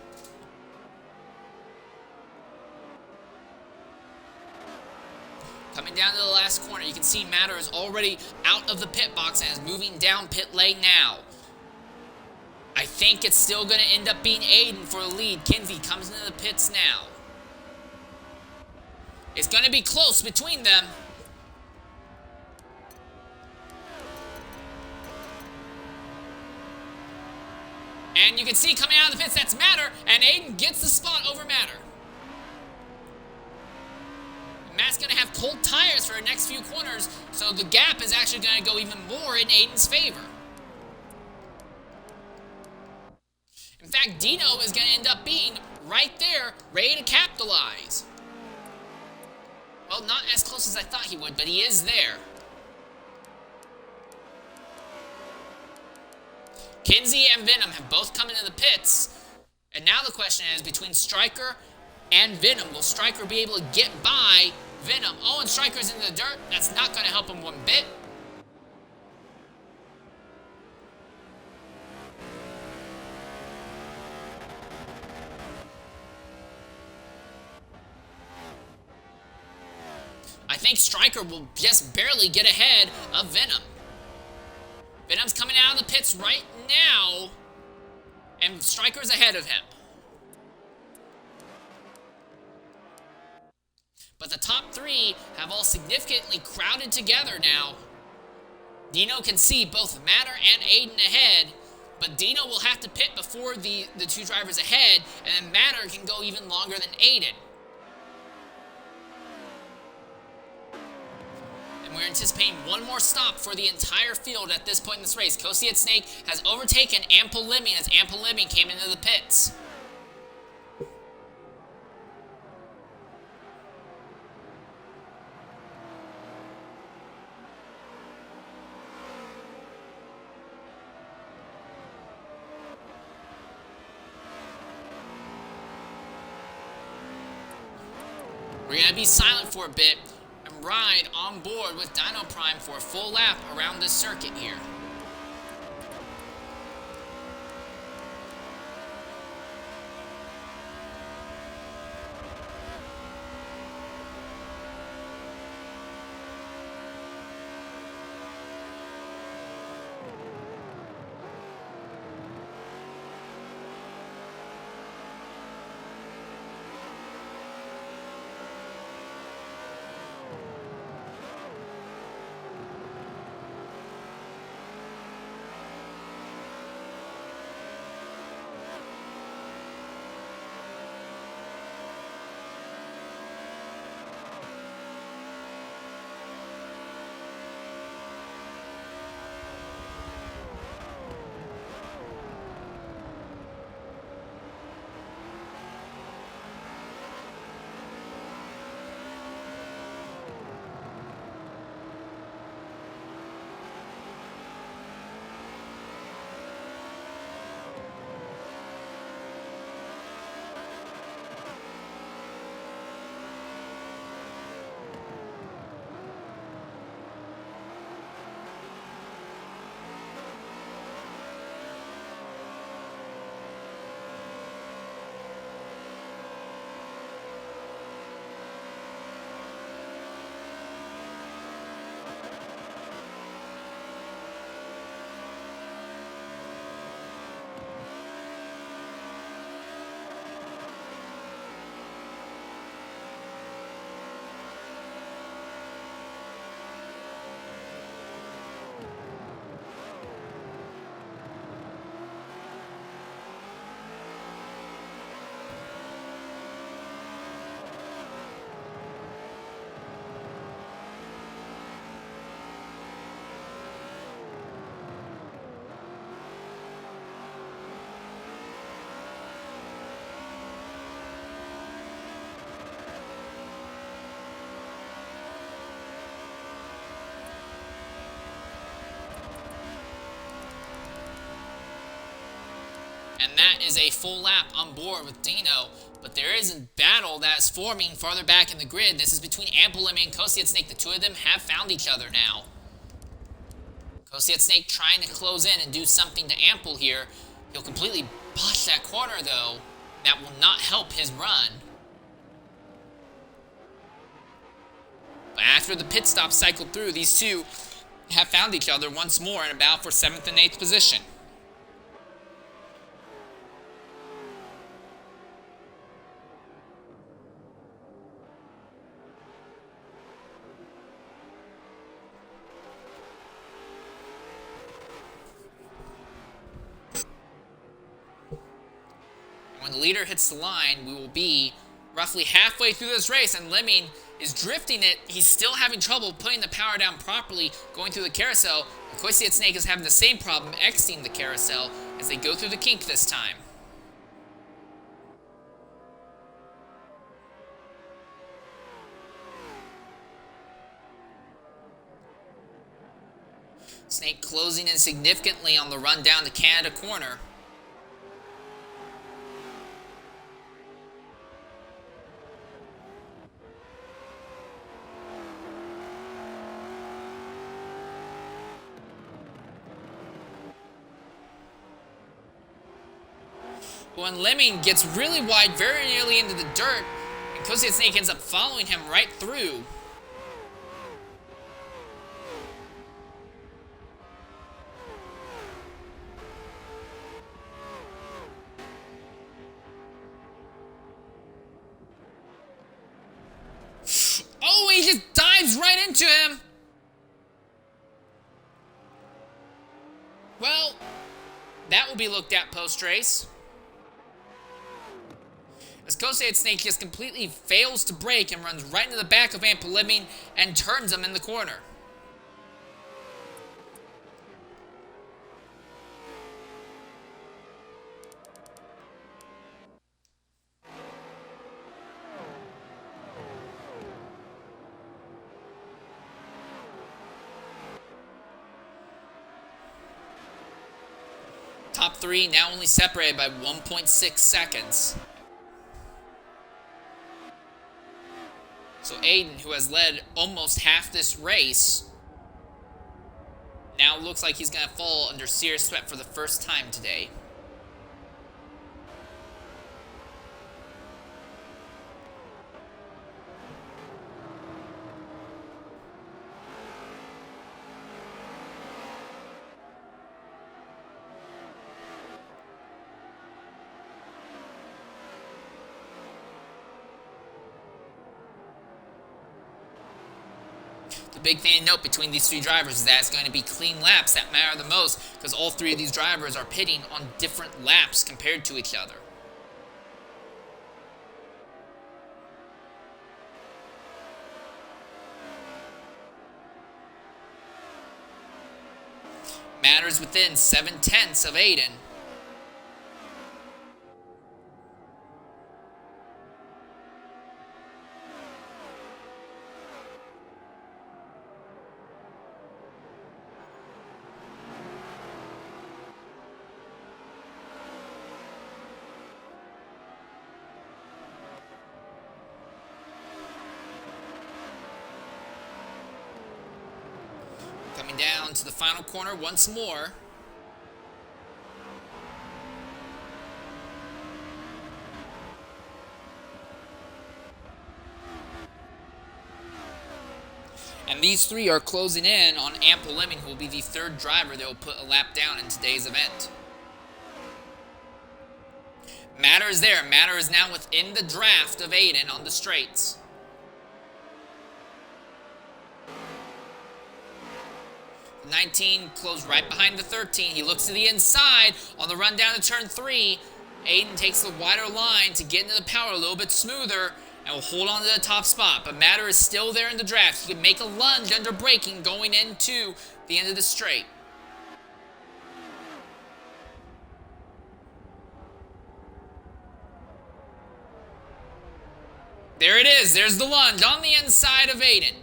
Coming down to the last corner, you can see Matter is already out of the pit box and is moving down pit lane now. I think it's still going to end up being Aiden for the lead. Kinsey comes into the pits now. It's going to be close between them. And you can see coming out of the pits, that's Matter, and Aiden gets the spot over Matter. Matt's going to have cold tires for the next few corners, so the gap is actually going to go even more in Aiden's favor. In fact, Dino is going to end up being right there, ready to capitalize. Well, not as close as I thought he would, but he is there. Kinsey and Venom have both come into the pits, and now the question is between Striker and Venom. Will Striker be able to get by Venom? Oh, and Striker's in the dirt. That's not going to help him one bit. I think Striker will just barely get ahead of Venom. Venom's coming out of the pits right now, and Striker's ahead of him. But the top three have all significantly crowded together now. Dino can see both Matter and Aiden ahead, but Dino will have to pit before the two drivers ahead, and then Matter can go even longer than Aiden. And we're anticipating one more stop for the entire field at this point in this race. Kosiet Snake has overtaken Ample Lemming as Ample Lemming came into the pits. We're going to be silent for a bit and ride on board with Dino Prime for a full lap around this circuit here. And that is a full lap on board with Dino. But there is a battle that's forming farther back in the grid. This is between Ample Lemming and Kosiet Snake. The two of them have found each other now. See that Snake trying to close in and do something to Ample here. He'll completely botch that corner, though. That will not help his run. But after the pit stop cycled through, these two have found each other once more in a battle for 7th and 8th position. When the leader hits the line, we will be roughly halfway through this race, and Lemming is drifting it. He's still having trouble putting the power down properly, going through the carousel. Koisiat Snake is having the same problem exiting the carousel as they go through the kink this time. Snake closing in significantly on the run down to Canada corner. When Lemming gets really wide, very nearly into the dirt, and Koisiat Snake ends up following him right through. Oh, he just dives right into him. Well, that will be looked at post-race. As Koisiat Snake just completely fails to brake and runs right into the back of Ample Lemming and turns him in the corner. Top three now only separated by 1.6 seconds. So Aiden, who has led almost half this race, now looks like he's going to fall under serious threat for the first time today. The big thing to note between these three drivers is that it's going to be clean laps that matter the most, because all three of these drivers are pitting on different laps compared to each other. Matters within 7/10 of Aiden. Coming down to the final corner once more. And these three are closing in on Ample Lemming, who will be the third driver that will put a lap down in today's event. Matter is there. Matter is now within the draft of Aiden on the straights. 19 closed right behind the 13. He looks to the inside on the run down to turn 3. Aiden takes the wider line to get into the power a little bit smoother and will hold on to the top spot. But Matter is still there in the draft. He can make a lunge under braking going into the end of the straight. There it is. There's the lunge on the inside of Aiden.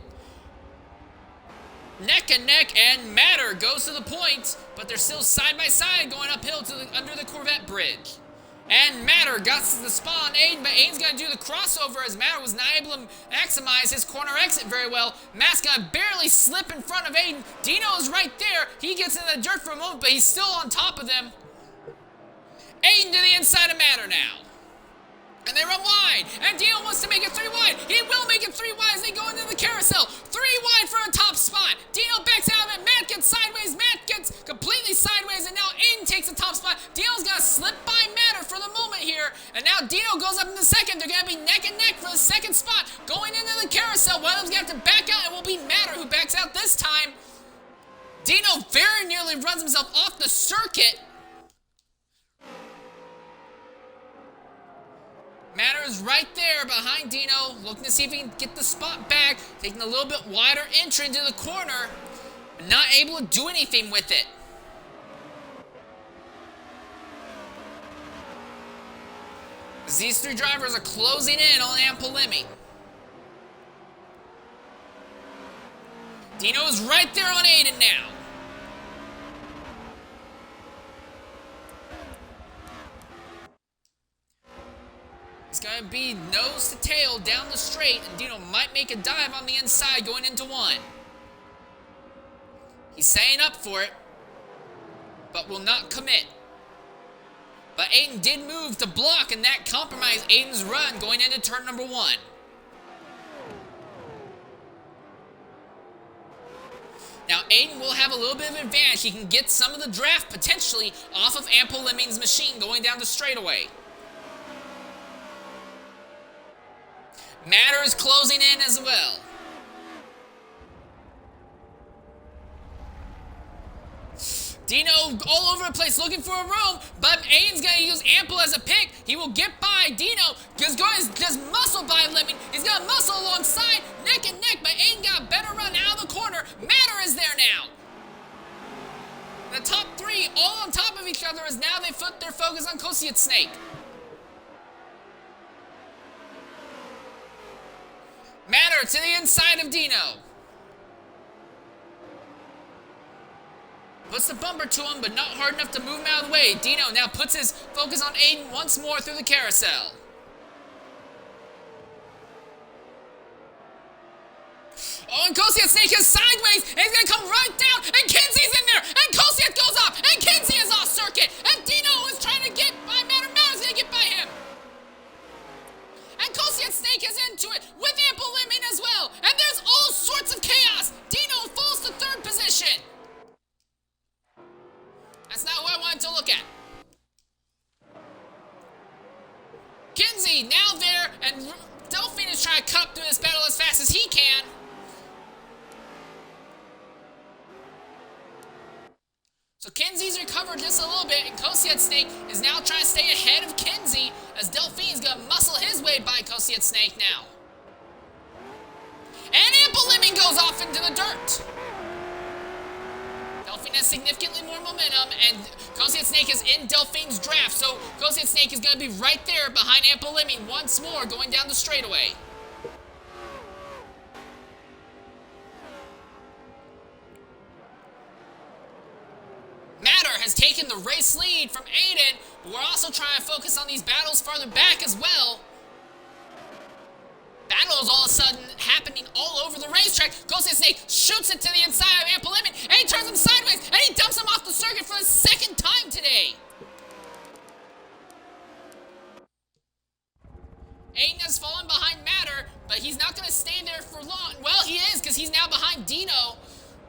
Neck and neck, and Matter goes to the point, but they're still side by side going uphill to under the Corvette bridge. And Matter guts the spawn Aiden, but Aiden's gonna do the crossover as Matter was not able to maximize his corner exit very well. Matt's gonna barely slip in front of Aiden. Dino is right there. He gets in the dirt for a moment, but he's still on top of them. Aiden to the inside of Matter now. And they run wide, and Dino wants to make it 3 wide. He will make it 3 wide as they go into the carousel. 3 wide for a top spot. Dino backs out of it. Matt gets sideways. Matt gets completely sideways, and now Aiden takes the top spot. Dino's gonna slip by Matter for the moment here, and now Dino goes up in the second. They're gonna be neck and neck for the second spot. Going into the carousel, one of them's gonna have to back out, and it will be Matter who backs out this time. Dino very nearly runs himself off the circuit. Matter is right there behind Dino, looking to see if he can get the spot back, taking a little bit wider entry into the corner, but not able to do anything with it. As these 3 drivers are closing in on Ampalimi. Dino is right there on Aiden now. It's going to be nose to tail down the straight, and Dino might make a dive on the inside going into 1. He's saying up for it, but will not commit. But Aiden did move to block, and that compromised Aiden's run going into turn number 1. Now, Aiden will have a little bit of an advantage. He can get some of the draft potentially off of Ampalimi's machine going down the straightaway. Matter is closing in as well. Dino all over the place looking for a room, but Aiden's going to use Ample as a pick. He will get by Dino. Just muscle by Lemming. He's going to muscle alongside, neck and neck, but Aiden got a better run out of the corner. Matter is there now. The top 3 all on top of each other as now they put their focus on Kosiet Snake. Matter to the inside of Dino. Puts the bumper to him, but not hard enough to move him out of the way. Dino now puts his focus on Aiden once more through the carousel. Oh, and Kosiet Snake is sideways, and he's going to come right down, and Kinsey's in there, and Kosiet goes off, and Kinsey is off circuit, and Dino is trying to get by Matter. Matter's going to get by him. And Kosiet Snake is into it with Ample Limit as well. And there's all sorts of chaos. Dino falls to 3rd position. That's not what I wanted to look at. Kinsey now there, and Delphine is trying to cut through this battle as fast as he can. So Kinsey's recovered just a little bit, and Kosiet Snake is now trying to stay ahead of Kinsey as Delphine's going to muscle his way by Kosiet Snake now. And Ample Lemon goes off into the dirt. Delphine has significantly more momentum, and Kosiet Snake is in Delphine's draft, so Kosiet Snake is going to be right there behind Ample Lemon once more going down the straightaway. Matter has taken the race lead from Aiden, but we're also trying to focus on these battles farther back as well. Battles all of a sudden happening all over the racetrack. Kosiet Snake shoots it to the inside of Ample Lemon, and he turns him sideways, and he dumps him off the circuit for the 2nd time today. Aiden has fallen behind Matter, but he's not going to stay there for long. Well, he is, because he's now behind Dino.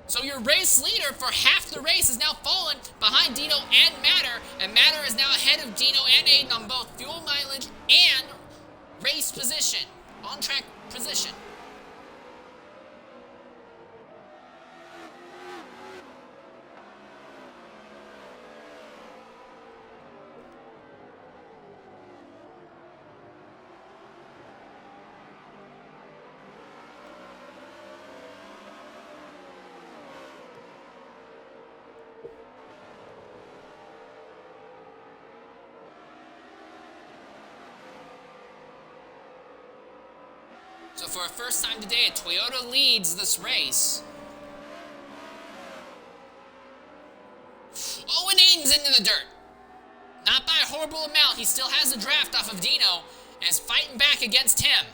So your race leader for half the race has now fallen behind Dino and Matter is now ahead of Dino and Aiden on both fuel mileage and race position, on-track position. So for a first time today, a Toyota leads this race. Oh, and Aiden's into the dirt. Not by a horrible amount, he still has a draft off of Dino and is fighting back against him.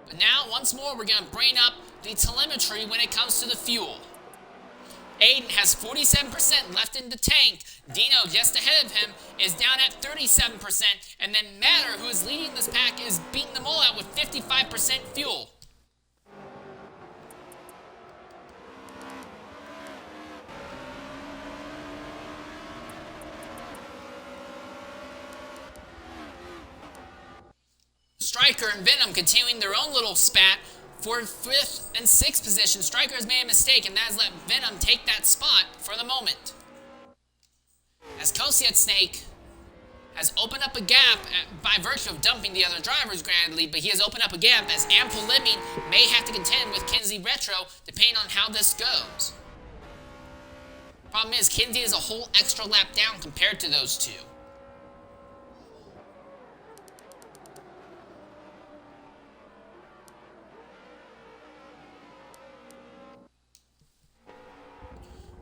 But now, once more, we're going to bring up the telemetry when it comes to the fuel. Aiden has 47% left in the tank. Dino, just ahead of him, is down at 37%. And then Matter, who is leading this pack, is beating them all out with 55% fuel. Striker and Venom continuing their own little spat for 5th and 6th position. Striker has made a mistake, and that has let Venom take that spot for the moment. As Kosiet Snake has opened up a gap by virtue of dumping the other drivers, granted, but he has opened up a gap as Ample Lemming may have to contend with Kinsey Retro, depending on how this goes. Problem is, Kinsey is a whole extra lap down compared to those two.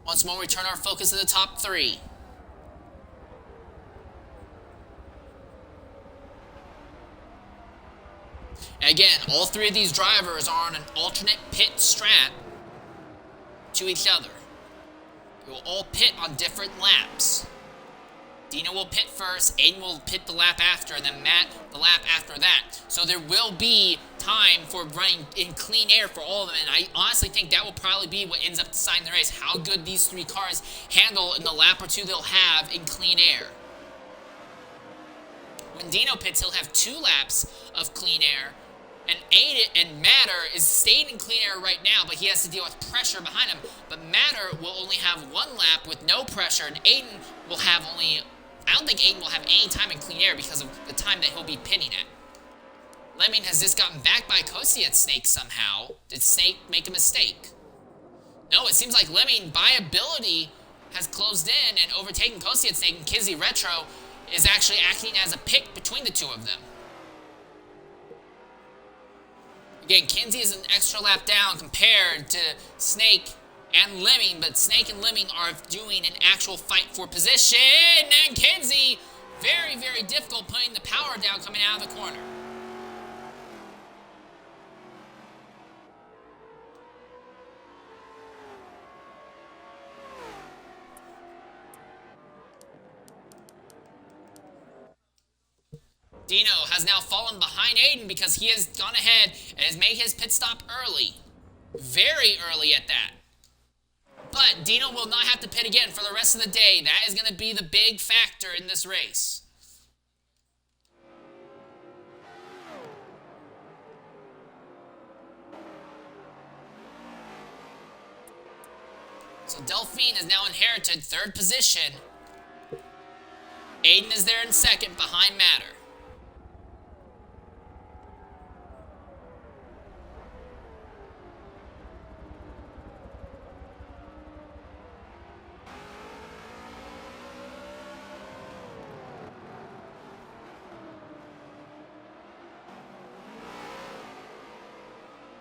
Once more, we turn our focus to the top 3. And again, all 3 of these drivers are on an alternate pit strat to each other. They will all pit on different laps. Dino will pit first, Aiden will pit the lap after, and then Matt the lap after that. So there will be time for running in clean air for all of them, and I honestly think that will probably be what ends up deciding the race, how good these 3 cars handle in the lap or 2 they'll have in clean air. When Dino pits, he'll have 2 laps of clean air, and Aiden and Matter is staying in clean air right now, but he has to deal with pressure behind him. But Matter will only have 1 lap with no pressure, and Aiden will have only... I don't think Aiden will have any time in clean air because of the time that he'll be pitting at. Lemming has just gotten back by Kosiet Snake somehow. Did Snake make a mistake? No, it seems like Lemming, by ability, has closed in and overtaken Kosiet Snake, and Kinsey Retro is actually acting as a pick between the 2 of them. Again, Kinsey is an extra lap down compared to Snake and Lemming, but Snake and Lemming are doing an actual fight for position, and Kinsey, very, very difficult putting the power down coming out of the corner. Dino has now fallen behind Aiden because he has gone ahead and has made his pit stop early. Very early at that. But Dino will not have to pit again for the rest of the day. That is going to be the big factor in this race. So Delphine has now inherited 3rd position. Aiden is there in 2nd behind Matter.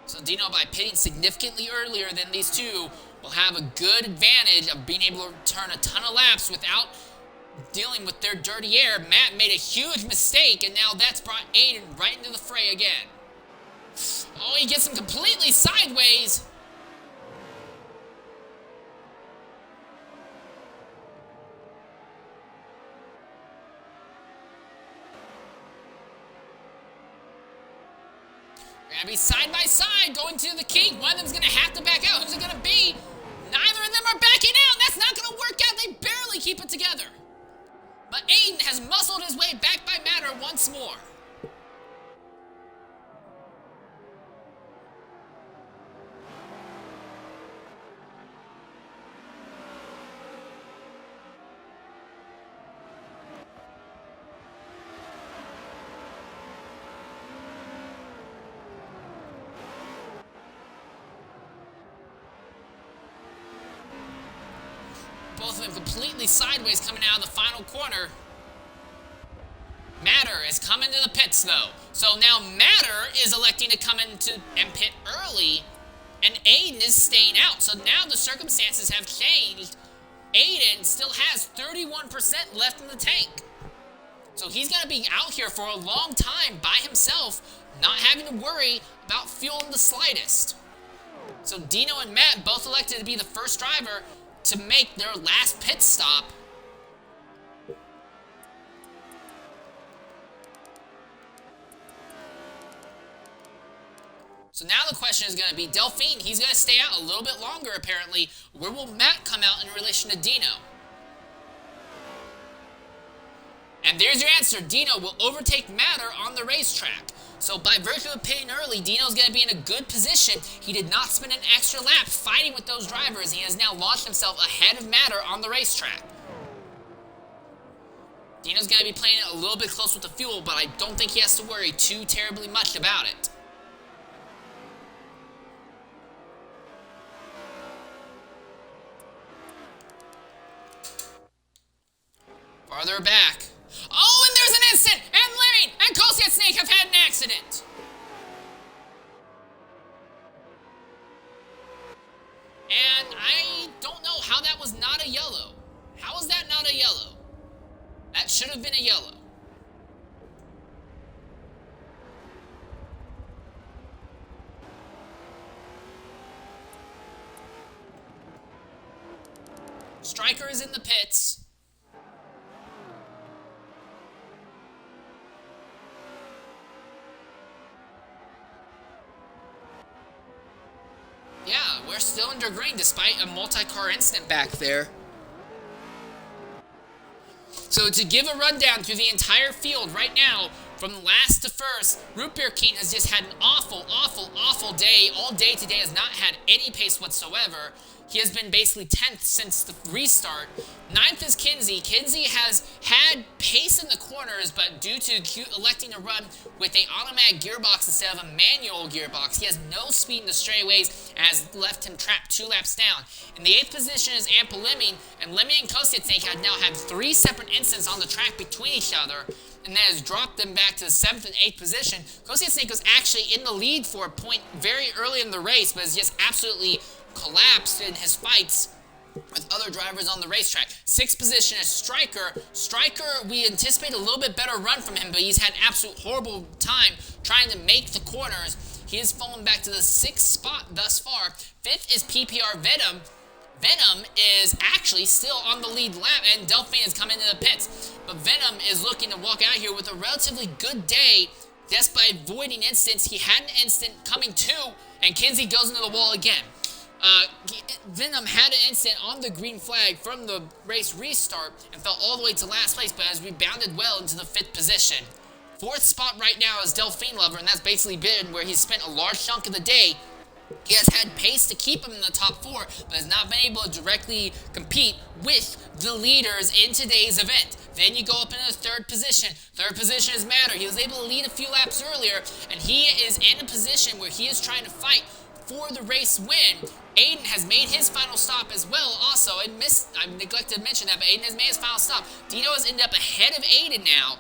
So Dino, by pitting significantly earlier than these 2, will have a good advantage of being able to turn a ton of laps without dealing with their dirty air. Matt made a huge mistake, and now that's brought Aiden right into the fray again. Oh, he gets him completely sideways. Gonna be side by side going to the key. One of them's gonna have to back out. Who's it gonna be? Neither of them are backing out. That's not gonna work out. They barely keep it together. But Aiden has muscled his way back by Matter once more. Both of them completely sideways coming out of the final corner. Matter is coming to the pits, though. So now Matter is electing to come into and pit early, and Aiden is staying out. So now the circumstances have changed. Aiden still has 31% left in the tank. So he's going to be out here for a long time by himself, not having to worry about fuel in the slightest. So Dino and Matt both elected to be the first driver to make their last pit stop. So now the question is going to be, Delphine, he's going to stay out a little bit longer apparently. Where will Matt come out in relation to Dino? And there's your answer. Dino will overtake Matter on the racetrack. So by virtue of pitting early, Dino's going to be in a good position. He did not spend an extra lap fighting with those drivers. He has now launched himself ahead of Matter on the racetrack. Dino's going to be playing it a little bit close with the fuel, but I don't think he has to worry too terribly much about it. Farther back. Oh, and there's an incident! And Lemming and Kosey and Snake have had an accident! And I don't know how that was not a yellow. How is that not a yellow? That should have been a yellow. Striker is in the pits. Yeah, we're still under green despite a multi-car incident back there. So to give a rundown through the entire field right now, from last to first, Root Beer King has just had an awful day. All day today has not had any pace whatsoever. He has been basically 10th since the restart. 9th is Kinsey. Kinsey has had pace in the corners, but due to electing to run with an automatic gearbox instead of a manual gearbox, he has no speed in the straightaways and has left him trapped 2 laps down. In the 8th position is Ample Lemming, and Lemming and Kostetsnake have now had 3 separate incidents on the track between each other, and that has dropped them back to the 7th and 8th position. Kostetsnake was actually in the lead for a point very early in the race, but has just absolutely collapsed in his fights with other drivers on the racetrack. 6th position is Striker. Striker, we anticipate a little bit better run from him, but he's had an absolute horrible time trying to make the corners. He has fallen back to the 6th spot thus far. 5th is PPR Venom. Venom is actually still on the lead lap, and Delphine has come into the pits. But Venom is looking to walk out here with a relatively good day just by avoiding incidents. He had an incident coming too, and Kinsey goes into the wall again. Venom had an incident on the green flag from the race restart and fell all the way to last place, but has rebounded well into the 5th position. 4th spot right now is Delphine Lover, and that's basically been where he's spent a large chunk of the day. He has had pace to keep him in the top 4, but has not been able to directly compete with the leaders in today's event. Then you go up into the 3rd position. 3rd position is Matter. He was able to lead a few laps earlier, and he is in a position where he is trying to fight for the race win. Aiden has made his final stop as well also. I neglected to mention that, but Aiden has made his final stop. Dino has ended up ahead of Aiden now,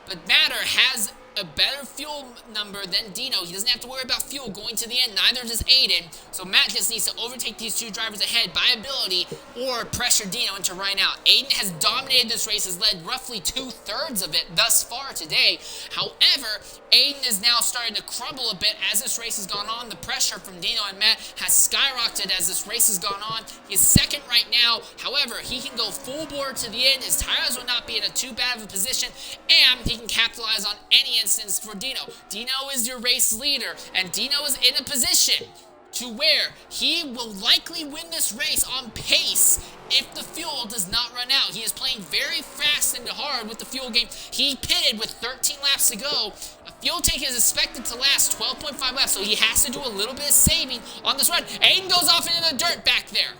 but Matter has a better fuel number than Dino. He doesn't have to worry about fuel going to the end, neither does Aiden. So Matt just needs to overtake these 2 drivers ahead by ability or pressure Dino into running out. Aiden has dominated this race, has led roughly 2/3 of it thus far today. However, Aiden is now starting to crumble a bit as this race has gone on. The pressure from Dino and Matt has skyrocketed as this race has gone on. He's 2nd right now. However, he can go full bore to the end. His tires will not be in a too bad of a position, and he can capitalize on any instance for Dino. Dino is your race leader, and Dino is in a position to where he will likely win this race on pace if the fuel does not run out. He is playing very fast and hard with the fuel game. He pitted with 13 laps to go. A fuel tank is expected to last 12.5 laps, so he has to do a little bit of saving on this run. Aiden goes off into the dirt back there.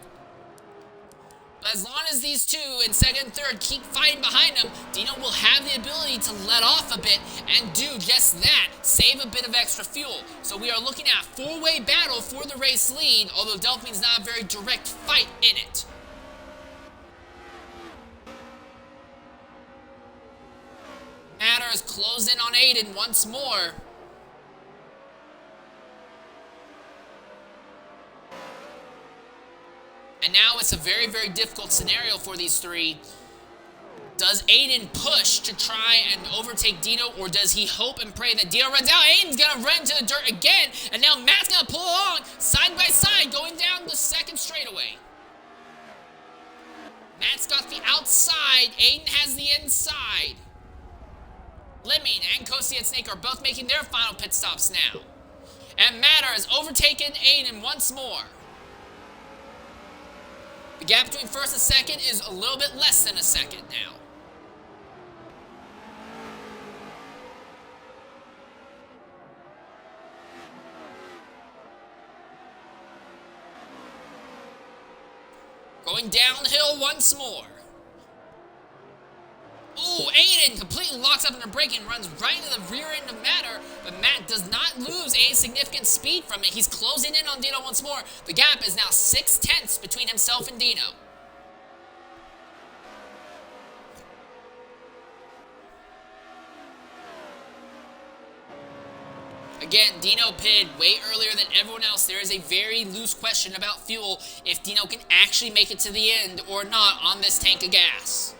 But as long as these 2 in 2nd and 3rd keep fighting behind him, Dino will have the ability to let off a bit and do just that, save a bit of extra fuel. So we are looking at a 4-way battle for the race lead, although Delphine's not a very direct fight in it. Matter is closed in on Aiden once more. And now it's a very, very difficult scenario for these 3. Does Aiden push to try and overtake Dino, or does he hope and pray that Dino runs out? Aiden's gonna run into the dirt again, and now Matt's gonna pull along, side by side, going down the second straightaway. Matt's got the outside, Aiden has the inside. Lemming and Coasty and Snake are both making their final pit stops now. And Matter has overtaken Aiden once more. The gap between first and second is a little bit less than a second now. Going downhill once more. Ooh, Aiden completely locks up in the braking and runs right into the rear end of Matter, but Matt does not lose any significant speed from it. He's closing in on Dino once more. The gap is now 6/10 between himself and Dino. Again, Dino pitted way earlier than everyone else. There is a very loose question about fuel, if Dino can actually make it to the end or not on this tank of gas.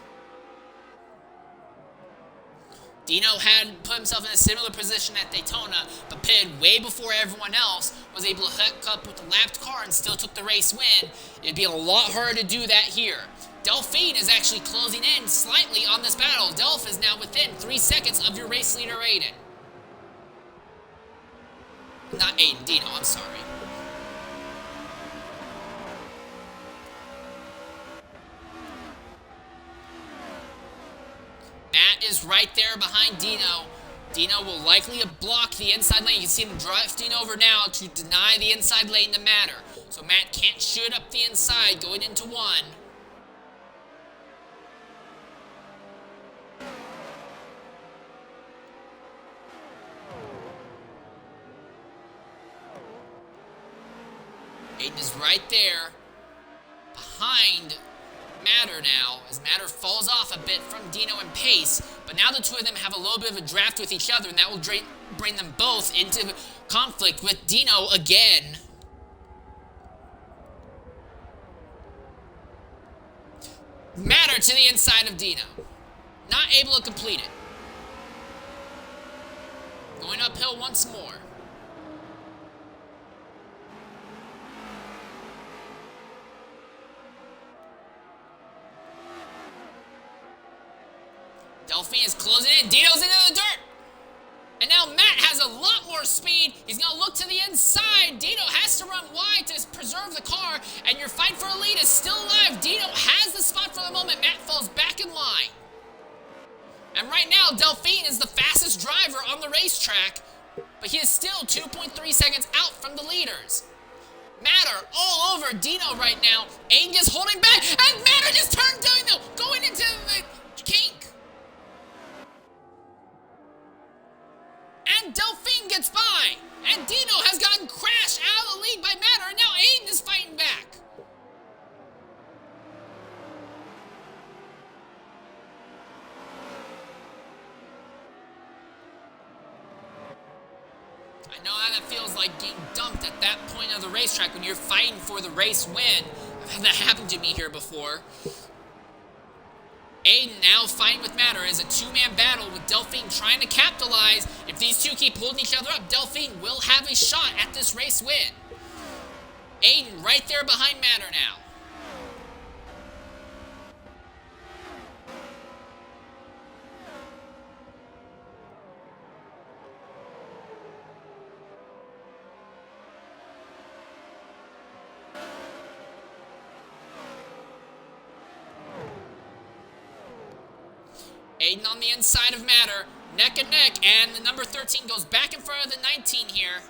Dino had put himself in a similar position at Daytona, but pitted way before everyone else, was able to hook up with the lapped car and still took the race win. It'd be a lot harder to do that here. Delphine is actually closing in slightly on this battle. Delph is now within 3 seconds of your race leader, Aiden. Not Aiden, Dino, I'm sorry. Matt is right there behind Dino. Dino will likely block the inside lane. You can see him drifting over now to deny the inside lane to Matter. So Matt can't shoot up the inside going into one. Aiden is right there behind Matter now, as Matter falls off a bit from Dino in pace, but now the two of them have a little bit of a draft with each other, and that will bring them both into conflict with Dino again. Matter to the inside of Dino. Not able to complete it. Going uphill once more. Delphine is closing in. Dino's into the dirt. And now Matt has a lot more speed. He's going to look to the inside. Dino has to run wide to preserve the car. And your fight for a lead is still alive. Dino has the spot for the moment. Matt falls back in line. And right now, Delphine is the fastest driver on the racetrack. But he is still 2.3 seconds out from the leaders. Matter all over Dino right now. Aiden just holding back. And Matter just turned Dino going into the kink. And Delphine gets by. And Dino has gotten crashed out of the lead by Matter. And now Aiden is fighting back. I know how that feels like getting dumped at that point of the racetrack when you're fighting for the race win. I've had that happen to me here before. Aiden now fighting with Matter is a two-man battle with Delphine trying to capitalize. If these two keep holding each other up, Delphine will have a shot at this race win. Aiden right there behind Matter now. Aiden on the inside of Matter, neck and neck, and the number 13 goes back in front of the 19 here.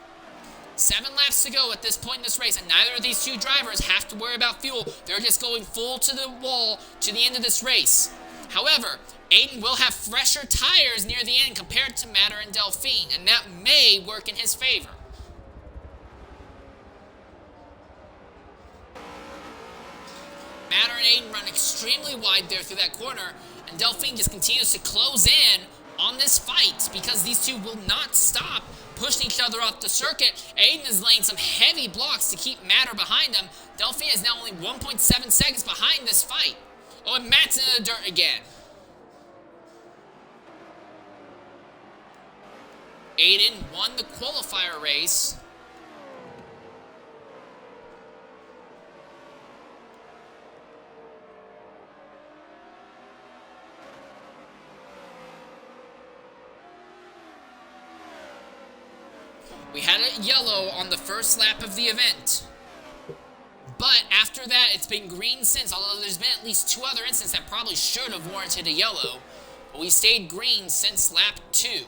7 laps to go at this point in this race, and neither of these two drivers have to worry about fuel. They're just going full to the wall to the end of this race. However, Aiden will have fresher tires near the end compared to Matter and Delphine, and that may work in his favor. Matter and Aiden run extremely wide there through that corner, and Delphine just continues to close in on this fight because these two will not stop pushing each other off the circuit. Aiden is laying some heavy blocks to keep Matter behind him. Delphine is now only 1.7 seconds behind this fight. Oh, and Matt's in the dirt again. Aiden won the qualifier race. We had a yellow on the first lap of the event. But after that, it's been green since, although there's been at least 2 other instances that probably should have warranted a yellow. But we stayed green since lap 2.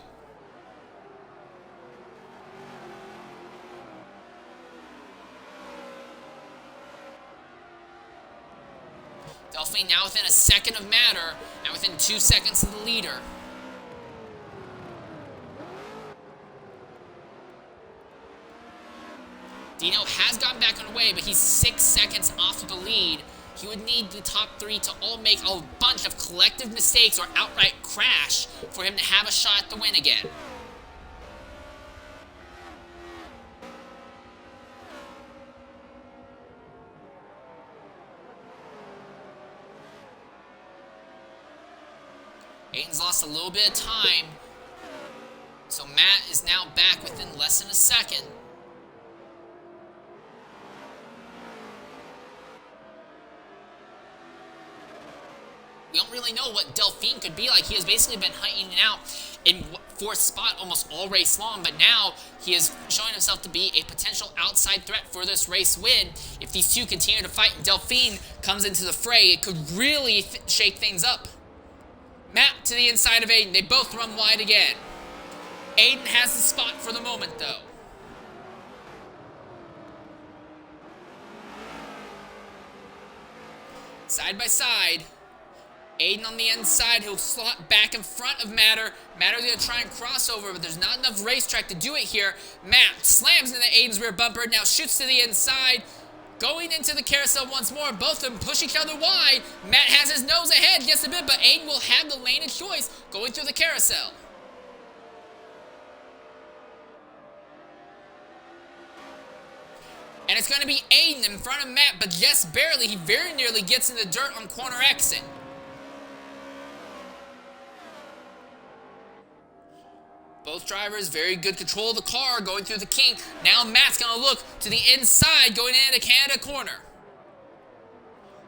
Delphine now within a second of Matter, and within 2 seconds of the leader. Dino has gotten back on the way, but he's 6 seconds off of the lead. He would need the top 3 to all make a bunch of collective mistakes or outright crash for him to have a shot at the win again. Aiden's lost a little bit of time, so Matt is now back within less than a second. We don't really know what Delphine could be like. He has basically been hiding out in 4th spot almost all race long, but now he is showing himself to be a potential outside threat for this race win. If these two continue to fight and Delphine comes into the fray, it could really shake things up. Matt to the inside of Aiden. They both run wide again. Aiden has the spot for the moment, though. Side by side. Aiden on the inside, he'll slot back in front of Matter. Matter's gonna try and cross over, but there's not enough racetrack to do it here. Matt slams into Aiden's rear bumper, now shoots to the inside. Going into the carousel once more, both of them push each other wide. Matt has his nose ahead just a bit, but Aiden will have the lane of choice going through the carousel. And it's gonna be Aiden in front of Matt, but just barely. He very nearly gets in the dirt on corner exit. Both drivers, very good control of the car going through the kink. Now Matt's going to look to the inside going into Canada corner.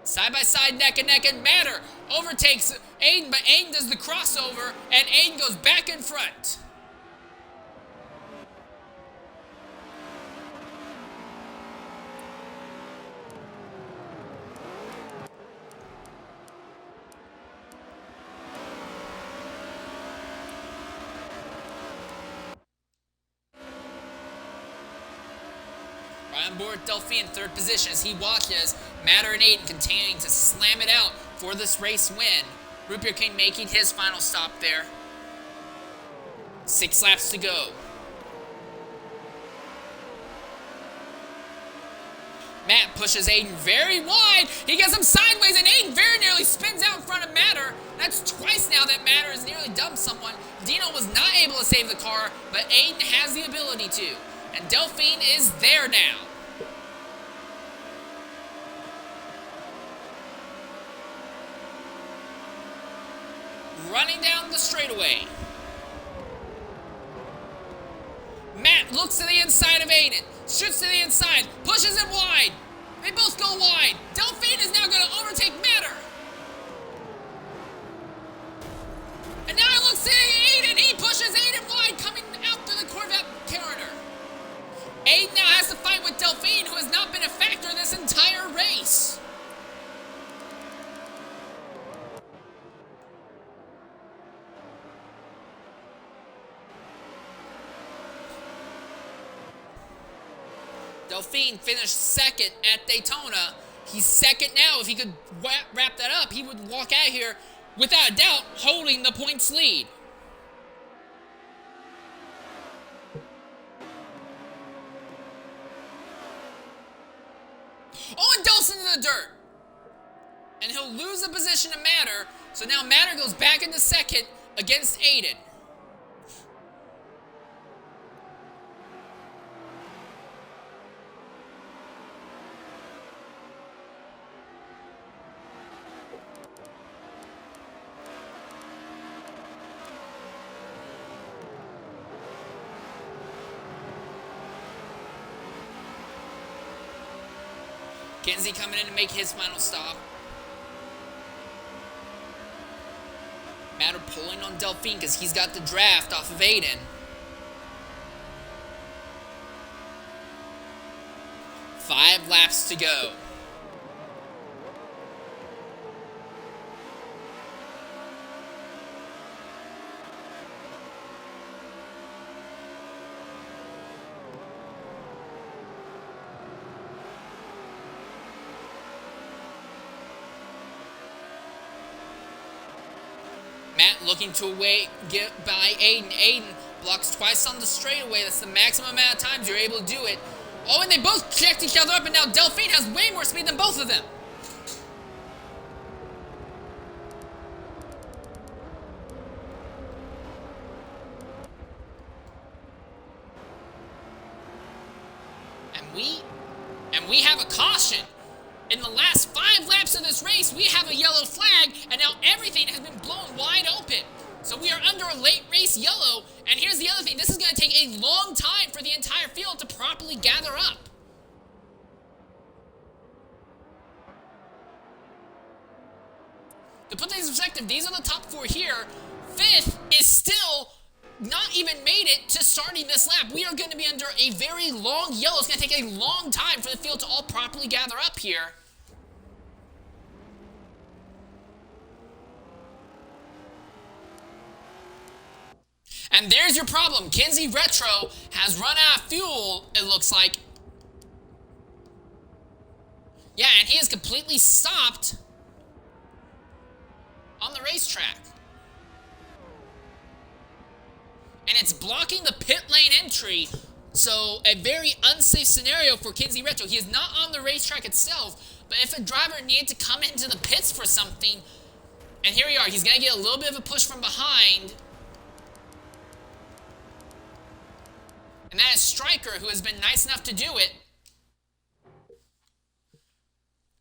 Side by side, neck and neck, and Matter overtakes Aiden, but Aiden does the crossover, and Aiden goes back in front. On board Delphine in 3rd position as he watches Matter and Aiden continuing to slam it out for this race win. Root Beer King making his final stop there. 6 laps to go. Matt pushes Aiden very wide. He gets him sideways, and Aiden very nearly spins out in front of Matter. That's twice now that Matter has nearly dumped someone. Dino was not able to save the car, but Aiden has the ability to. And Delphine is there now. Running down the straightaway. Matt looks to the inside of Aiden. Shoots to the inside. Pushes it wide. They both go wide. Delphine is now going to overtake Matter. And now it looks to Aiden. He pushes Aiden wide, coming out through the Corvette corner. Aiden now has to fight with Delphine, who has not been a factor this entire race. Delphine finished 2nd at Daytona. He's 2nd now. If he could wrap that up, he would walk out here, without a doubt, holding the points lead. Oh, and Dawson in the dirt. And he'll lose the position to Matter. So now Matter goes back into 2nd against Aiden. Kinsey coming in to make his final stop. Matter pulling on Delphine because he's got the draft off of Aiden. 5 laps to go. Matt looking to get by Aiden. Aiden blocks twice on the straightaway. That's the maximum amount of times you're able to do it. Oh, and they both checked each other up, and now Delphine has way more speed than both of them. And we have a caution. In the last 5 laps of this race, we have a yellow flag, and now everything has been blown wide open. So we are under a late race yellow, and here's the other thing. This is going to take a long time for the entire field to properly gather up. To put things in perspective, these are the top 4 here. 5th is still not even made it to starting this lap. We are going to be under a very long yellow. It's going to take a long time for the field to all properly gather up here. And there's your problem. Kinsey Retro has run out of fuel, it looks like. Yeah, and he is completely stopped on the racetrack. And it's blocking the pit lane entry. So a very unsafe scenario for Kinsey Retro. He is not on the racetrack itself, but if a driver needed to come into the pits for something, and here we are, he's going to get a little bit of a push from behind. And that is Stryker, who has been nice enough to do it.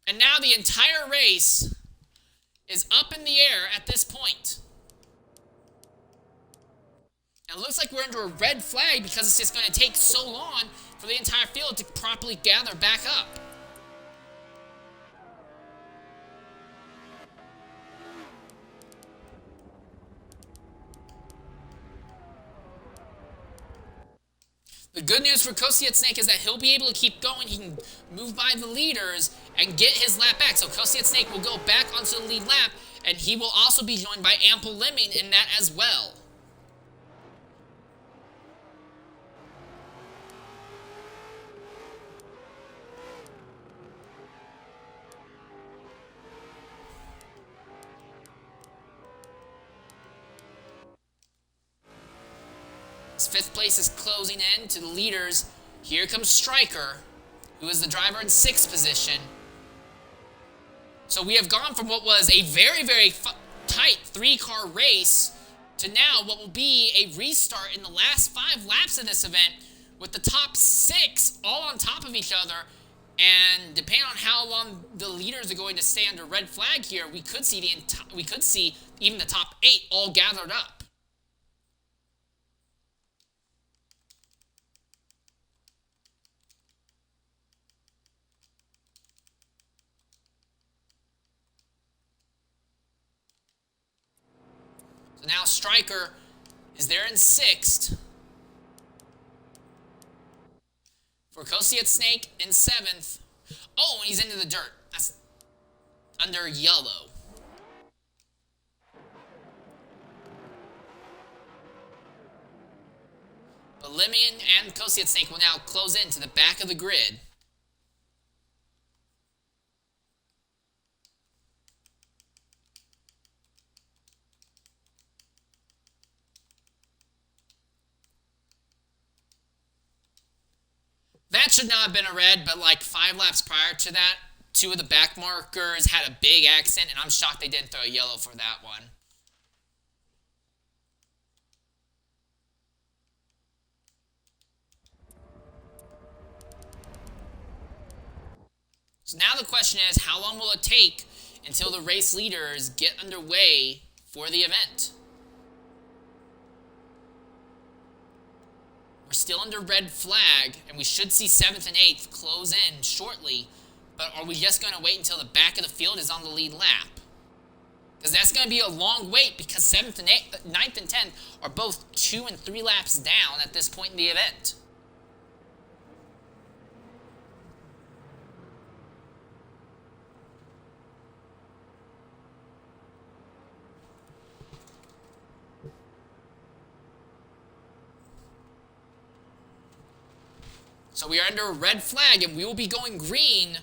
And now the entire race is up in the air at this point. And it looks like we're under a red flag because it's just going to take so long for the entire field to properly gather back up. The good news for Kosiet Snake is that he'll be able to keep going. He can move by the leaders and get his lap back. So Kosiet Snake will go back onto the lead lap, and he will also be joined by Ample Lemming in that as well. Fifth place is closing in to the leaders. Here comes Stryker, who is the driver in 6th position. So we have gone from what was a very, very tight 3-car race to now what will be a restart in the last 5 laps of this event with the top 6 all on top of each other. And depending on how long the leaders are going to stay under red flag here, we could see even the top 8 all gathered up. So now Stryker is there in 6th. For Kosiet Snake in 7th. Oh, and he's into the dirt. That's under yellow. But Lemming and Kosiet Snake will now close in to the back of the grid. That should not have been a red, but like 5 laps prior to that, 2 of the back markers had a big accident, and I'm shocked they didn't throw a yellow for that one. So now the question is, how long will it take until the race leaders get underway for the event? We're still under red flag, and we should see 7th and 8th close in shortly. But are we just going to wait until the back of the field is on the lead lap? Because that's going to be a long wait, because 7th and 8th, 9th and 10th are both 2 and 3 laps down at this point in the event. So we are under a red flag, and we will be going green,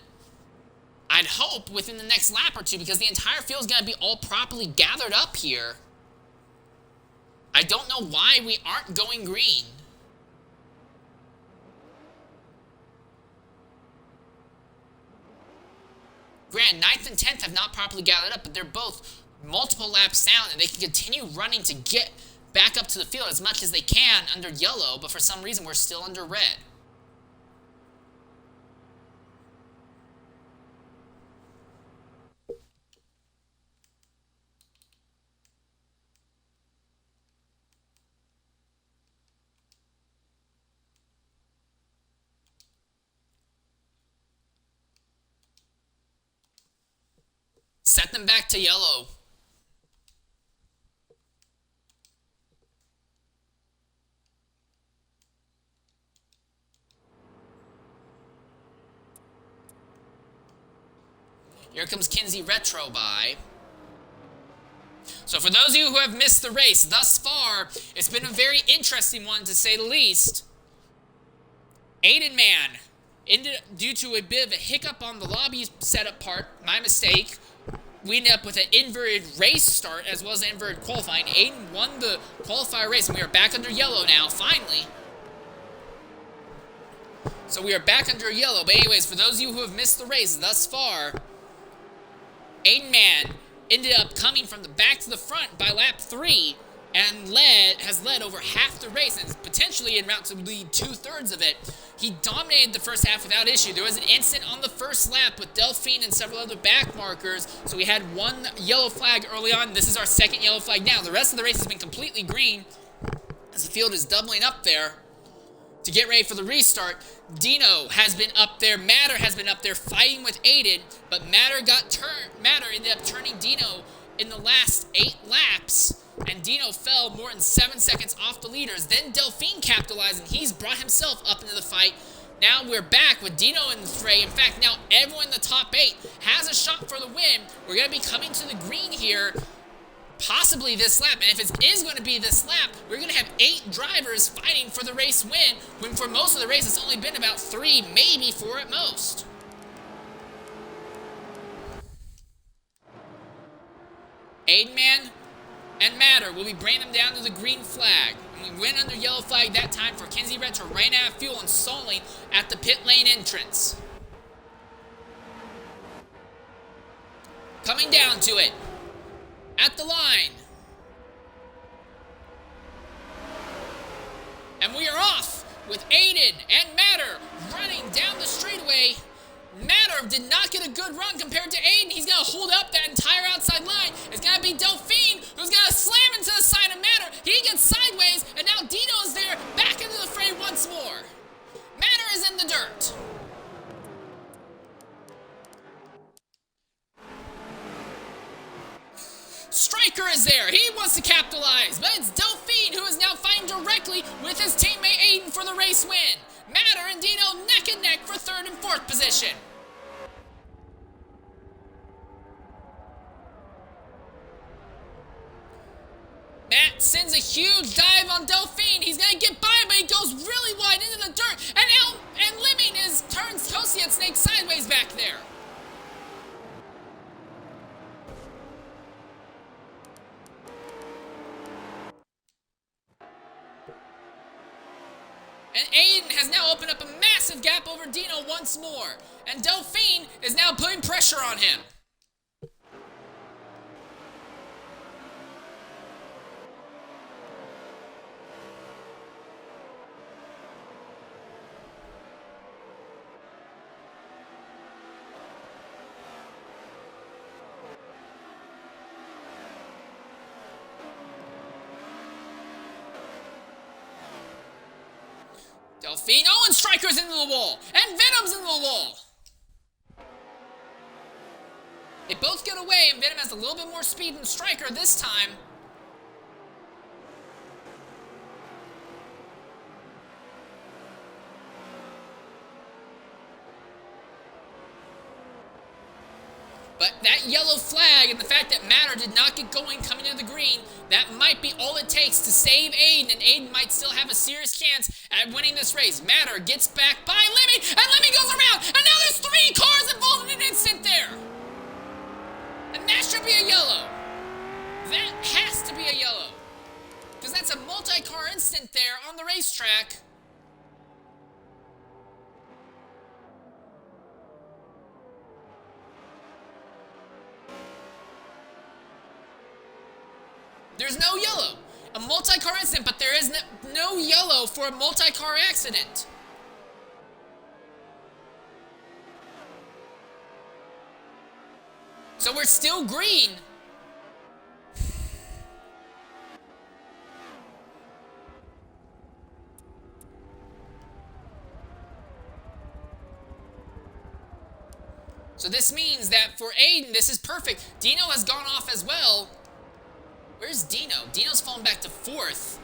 I'd hope, within the next lap or two, because the entire field is going to be all properly gathered up here. I don't know why we aren't going green. Granted, 9th and 10th have not properly gathered up, but they're both multiple laps down, and they can continue running to get back up to the field as much as they can under yellow, but for some reason we're still under red. Set them back to yellow. Here comes Kinsey Retro by. So for those of you who have missed the race thus far, it's been a very interesting one to say the least. Aiden Man, due to a bit of a hiccup on the lobby setup part, my mistake, we ended up with an inverted race start as well as an inverted qualifying. Aiden won the qualifier race, and we are back under yellow now, finally. So we are back under yellow. But anyways, for those of you who have missed the race thus far, Aiden Man ended up coming from the back to the front by lap 3 and has led over half the race and is potentially en route to lead 2/3 of it. He dominated the first half without issue. There was an incident on the first lap with Delphine and several other back markers, so we had one yellow flag early on. This is our second yellow flag now. The rest of the race has been completely green as the field is doubling up there to get ready for the restart. Dino has been up there. Matter has been up there fighting with Aiden, but Matter ended up turning Dino in the last 8 laps, and Dino fell more than 7 seconds off the leaders. Then Delphine capitalized, and he's brought himself up into the fight. Now we're back with Dino in the fray. In fact, now everyone in the top 8 has a shot for the win. We're going to be coming to the green here, possibly this lap. And if it is going to be this lap, we're going to have 8 drivers fighting for the race win, when for most of the race it's only been about 3, maybe 4 at most. Aiden Man and Matter will be bringing them down to the green flag. And we went under yellow flag that time for Kinsey Retro ran out of fuel and stalling at the pit lane entrance. Coming down to it. At the line. And we are off with Aiden and Matter running down the straightaway. Matter did not get a good run compared to Aiden. He's going to hold up that entire outside line. It's going to be Delphine who's going to slam into the side of Matter. He gets sideways, and now Dino is there, back into the fray once more. Matter is in the dirt. Striker is there. He wants to capitalize, but it's Delphine who is now fighting directly with his teammate Aiden for the race win. Matter and Dino neck and neck for 3rd and 4th position. Matt sends a huge dive on Delphine. He's going to get by, but he goes really wide into the dirt. And Lemming turns Kosiet Snake sideways back there. And Aiden has now opened up a massive gap over Dino once more. And Delphine is now putting pressure on him. Delphine, oh, and Striker's into the wall, and Venom's into the wall. both get away, and Venom has a little bit more speed than Striker this time. But that yellow flag and the fact that Matter did not get going coming to the green, that might be all it takes to save Aiden, and Aiden might still have a serious chance at winning this race. Matter gets back by Lemmy, and Lemmy goes around, and now there's 3 cars involved in an instant there. And that should be a yellow. That has to be a yellow. Because that's a multi-car instant there on the racetrack. There's no yellow. A multi-car incident, but there is no yellow for a multi-car accident. So we're still green. So this means that for Aiden, this is perfect. Dino has gone off as well. Where's Dino? Dino's fallen back to 4th.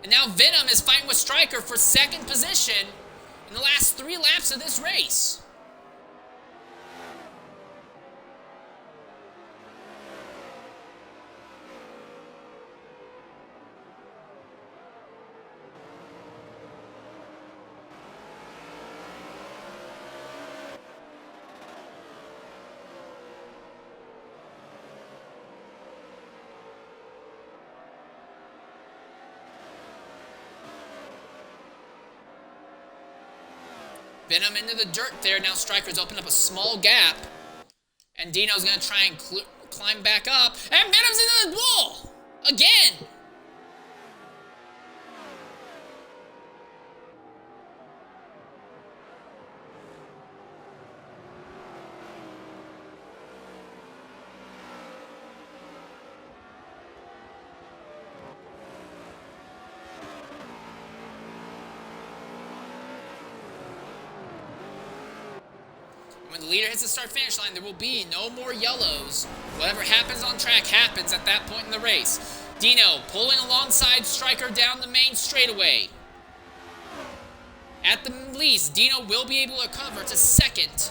And now Venom is fighting with Striker for 2nd position in the last 3 laps of this race. Venom into the dirt there. Now Striker's opened up a small gap. And Dino's going to try and climb back up. And Venom's into the wall! Again! When the leader hits the start-finish line, there will be no more yellows. Whatever happens on track happens at that point in the race. Dino pulling alongside Striker down the main straightaway. At the least, Dino will be able to cover to 2nd.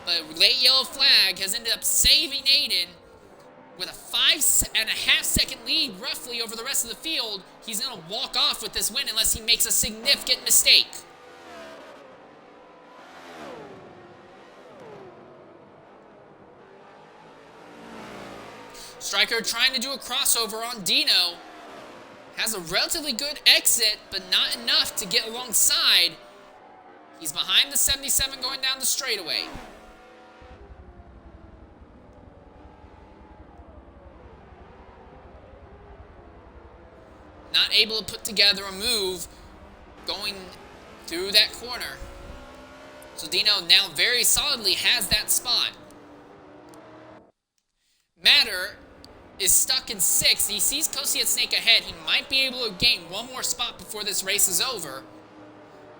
But late yellow flag has ended up saving Aiden with a 5.5-second lead roughly over the rest of the field. He's going to walk off with this win unless he makes a significant mistake. Striker trying to do a crossover on Dino. Has a relatively good exit, but not enough to get alongside. He's behind the 77 going down the straightaway. Not able to put together a move going through that corner. So Dino now very solidly has that spot. Matter is stuck in 6th. He sees Kosi at Snake ahead. He might be able to gain one more spot before this race is over.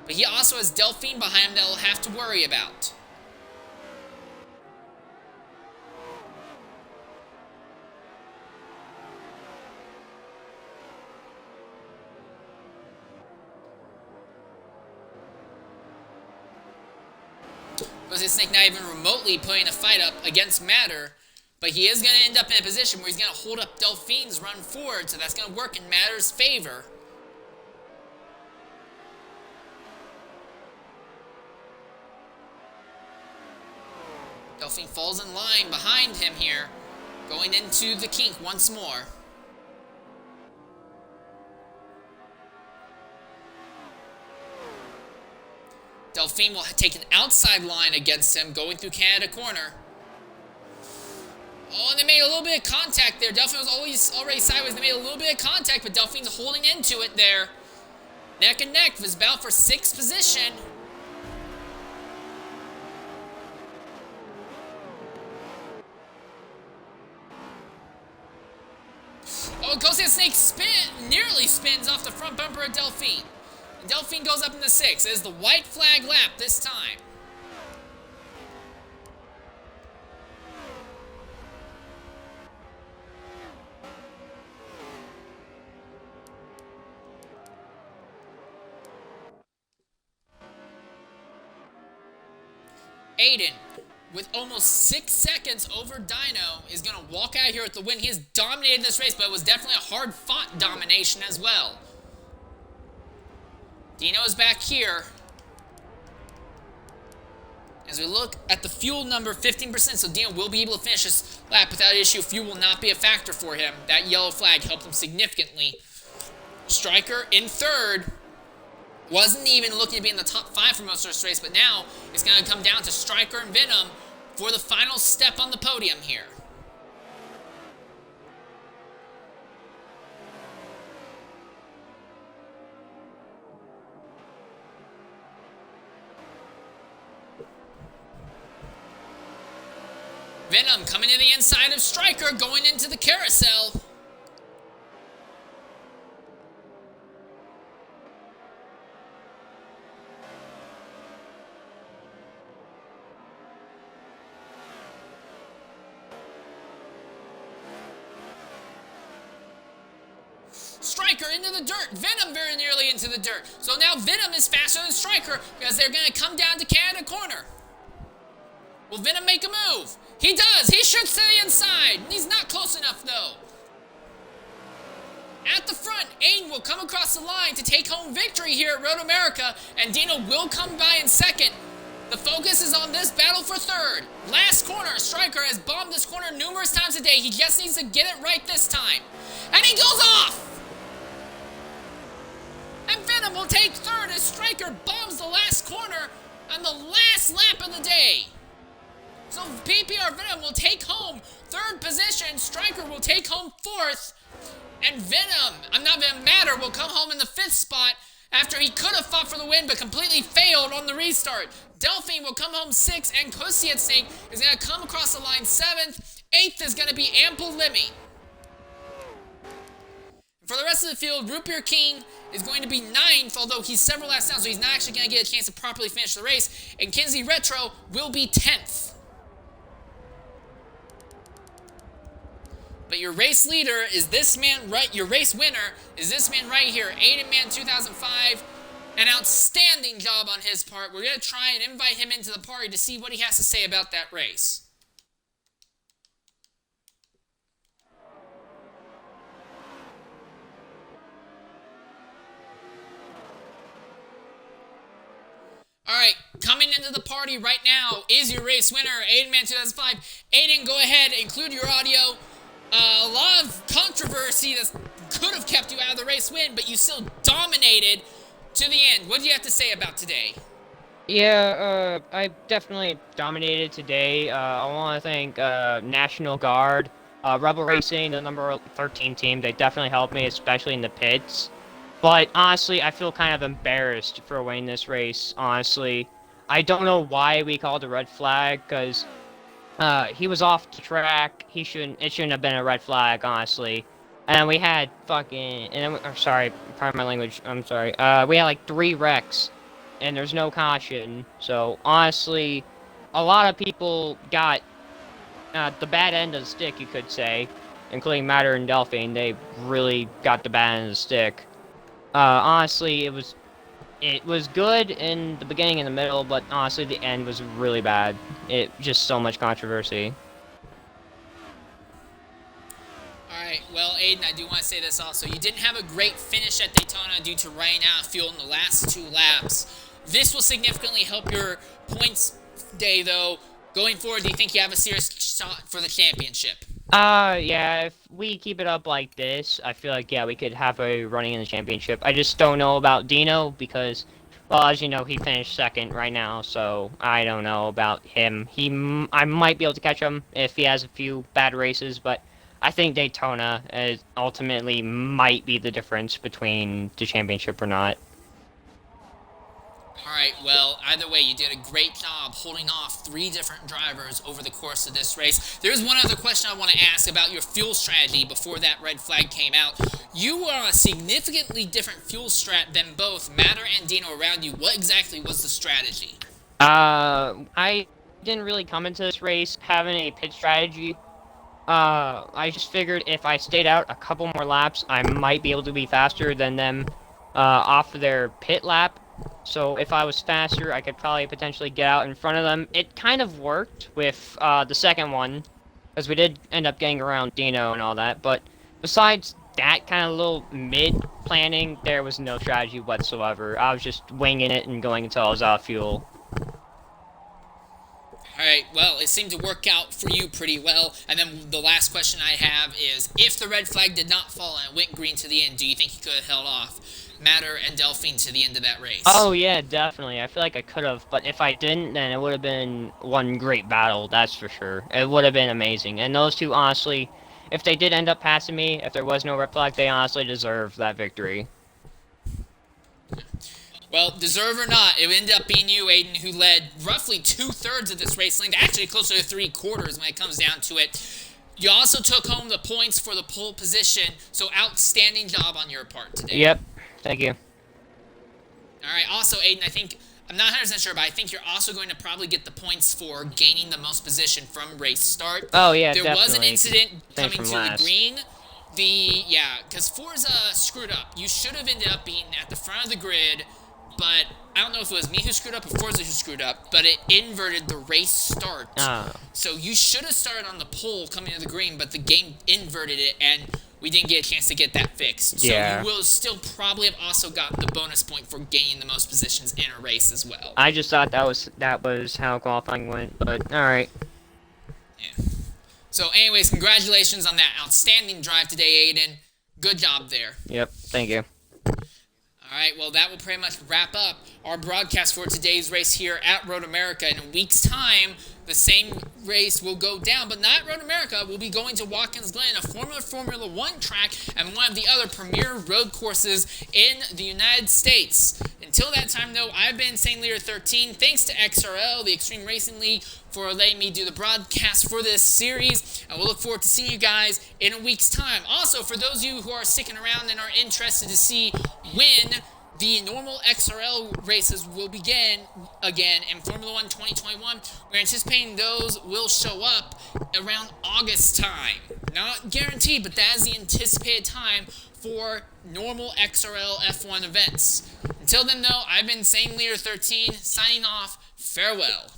But he also has Delphine behind him that he'll have to worry about. Kosi at Snake not even remotely putting a fight up against Matter. But he is going to end up in a position where he's going to hold up Delphine's run forward, so that's going to work in Matter's favor. Delphine falls in line behind him here, going into the kink once more. Delphine will take an outside line against him, going through Canada corner. Oh, and they made a little bit of contact there. Delphine was already sideways. They made a little bit of contact, but Delphine's holding into it there. Neck and neck was bound for 6th position. Oh, Kosi Snake nearly spins off the front bumper of Delphine. And Delphine goes up in the 6. It is the white flag lap this time. Aiden, with almost 6 seconds over Dino, is going to walk out here with the win. He has dominated this race, but it was definitely a hard-fought domination as well. Dino is back here. As we look at the fuel number, 15%, so Dino will be able to finish this lap without issue. Fuel will not be a factor for him. That yellow flag helped him significantly. Striker in 3rd. Wasn't even looking to be in the top 5 for most of this race, but now it's going to come down to Striker and Venom for the final step on the podium here. Venom coming to the inside of Striker, going into the carousel. Striker into the dirt. Venom very nearly into the dirt. So now Venom is faster than Striker because they're going to come down to Canada Corner. Will Venom make a move? He does. He shoots to the inside. He's not close enough, though. At the front, Aiden will come across the line to take home victory here at Road America, and Dino will come by in 2nd. The focus is on this battle for 3rd. Last corner, Striker has bombed this corner numerous times a day. He just needs to get it right this time. And he goes off! And Venom will take 3rd as Striker bombs the last corner on the last lap of the day. So PPR Venom will take home 3rd position, Striker will take home 4th, and Matter will come home in the 5th spot after he could have fought for the win but completely failed on the restart. Delphine will come home 6th, and Pussy at Snake is going to come across the line 7th. 8th is going to be Ample Lemmy. For the rest of the field, Root Beer King is going to be 9th, although he's several laps down, so he's not actually going to get a chance to properly finish the race. And Kinsey Retro will be 10th. But your race leader is this man right, your race winner is this man right here, Aiden Man 2005. An outstanding job on his part. We're going to try and invite him into the party to see what he has to say about that race. Alright, coming into the party right now is your race winner, Aiden Man 2005. Aiden, go ahead, include your audio. A lot of controversy that could have kept you out of the race win, but you still dominated to the end. What do you have to say about today? Yeah, I definitely dominated today. I want to thank National Guard, Rebel Racing, the number 13 team. They definitely helped me, especially in the pits. But honestly, I feel kind of embarrassed for winning this race, honestly. I don't know why we called a red flag, because he was off the track. It shouldn't have been a red flag, honestly. And then we had sorry, pardon my language, I'm sorry. We had like 3 wrecks, and there's no caution. So, honestly, a lot of people got the bad end of the stick, you could say, including Matter and Delphine. They really got the bad end of the stick. Honestly, it was good in the beginning and the middle, but honestly, the end was really bad. Just so much controversy. Alright, well, Aiden, I do want to say this also. You didn't have a great finish at Daytona due to running out of fuel in the last 2 laps. This will significantly help your points day, though. Going forward, do you think you have a serious shot for the championship? Yeah, if we keep it up like this, I feel like, yeah, we could have a running in the championship. I just don't know about Dino because, well, as you know, he finished 2nd right now, so I don't know about him. I might be able to catch him if he has a few bad races, but I think Daytona ultimately might be the difference between the championship or not. Alright, well, either way, you did a great job holding off 3 different drivers over the course of this race. There's one other question I want to ask about your fuel strategy before that red flag came out. You were on a significantly different fuel strat than both Matter and Dino around you. What exactly was the strategy? I didn't really come into this race having a pit strategy. I just figured if I stayed out a couple more laps, I might be able to be faster than them, off of their pit lap. So if I was faster, I could probably potentially get out in front of them. It kind of worked with, the second one, because we did end up getting around Dino and all that, but besides that kind of little mid-planning, there was no strategy whatsoever. I was just winging it and going until I was out of fuel. Alright, well, it seemed to work out for you pretty well. And then the last question I have is, if the red flag did not fall and it went green to the end, do you think you could have held off Matter and Delphine to the end of that race? Oh yeah, definitely. I feel like I could have, but if I didn't, then it would have been one great battle, that's for sure. It would have been amazing. And those two, honestly, if they did end up passing me, if there was no red flag, they honestly deserve that victory. Well, deserve or not, it ended up being you, Aiden, who led roughly 2/3 of this race length, actually closer to 3/4 when it comes down to it. You also took home the points for the pole position, so outstanding job on your part today. Yep, thank you. Alright, also, Aiden, I'm not 100% sure, but I think you're also going to probably get the points for gaining the most position from race start. Oh yeah, There definitely. was an incident Same coming from to last. the green. Because Forza screwed up. You should have ended up being at the front of the grid, but I don't know if it was me who screwed up or Forza who screwed up, but it inverted the race start. Oh. So you should have started on the pole coming to the green, but the game inverted it, and we didn't get a chance to get that fixed. So Yeah. you will still probably have also gotten the bonus point for gaining the most positions in a race as well. I just thought that was how qualifying went, but alright. Yeah. So anyways, congratulations on that outstanding drive today, Aiden. Good job there. Yep, thank you. Alright, well that will pretty much wrap up our broadcast for today's race here at Road America. In a week's time, the same race will go down, but not Road America. We'll be going to Watkins Glen, a Formula 1 track, and one of the other premier road courses in the United States. Until that time, though, I've been St. Lear 13. Thanks to XRL, the Extreme Racing League, for letting me do the broadcast for this series, and we'll look forward to seeing you guys in a week's time. Also, for those of you who are sticking around and are interested to see when the normal XRL races will begin again in Formula 1 2021, we're anticipating those will show up around August time. Not guaranteed, but that is the anticipated time for normal XRL F1 events. Until then, though, I've been St. Lear 13, signing off. Farewell.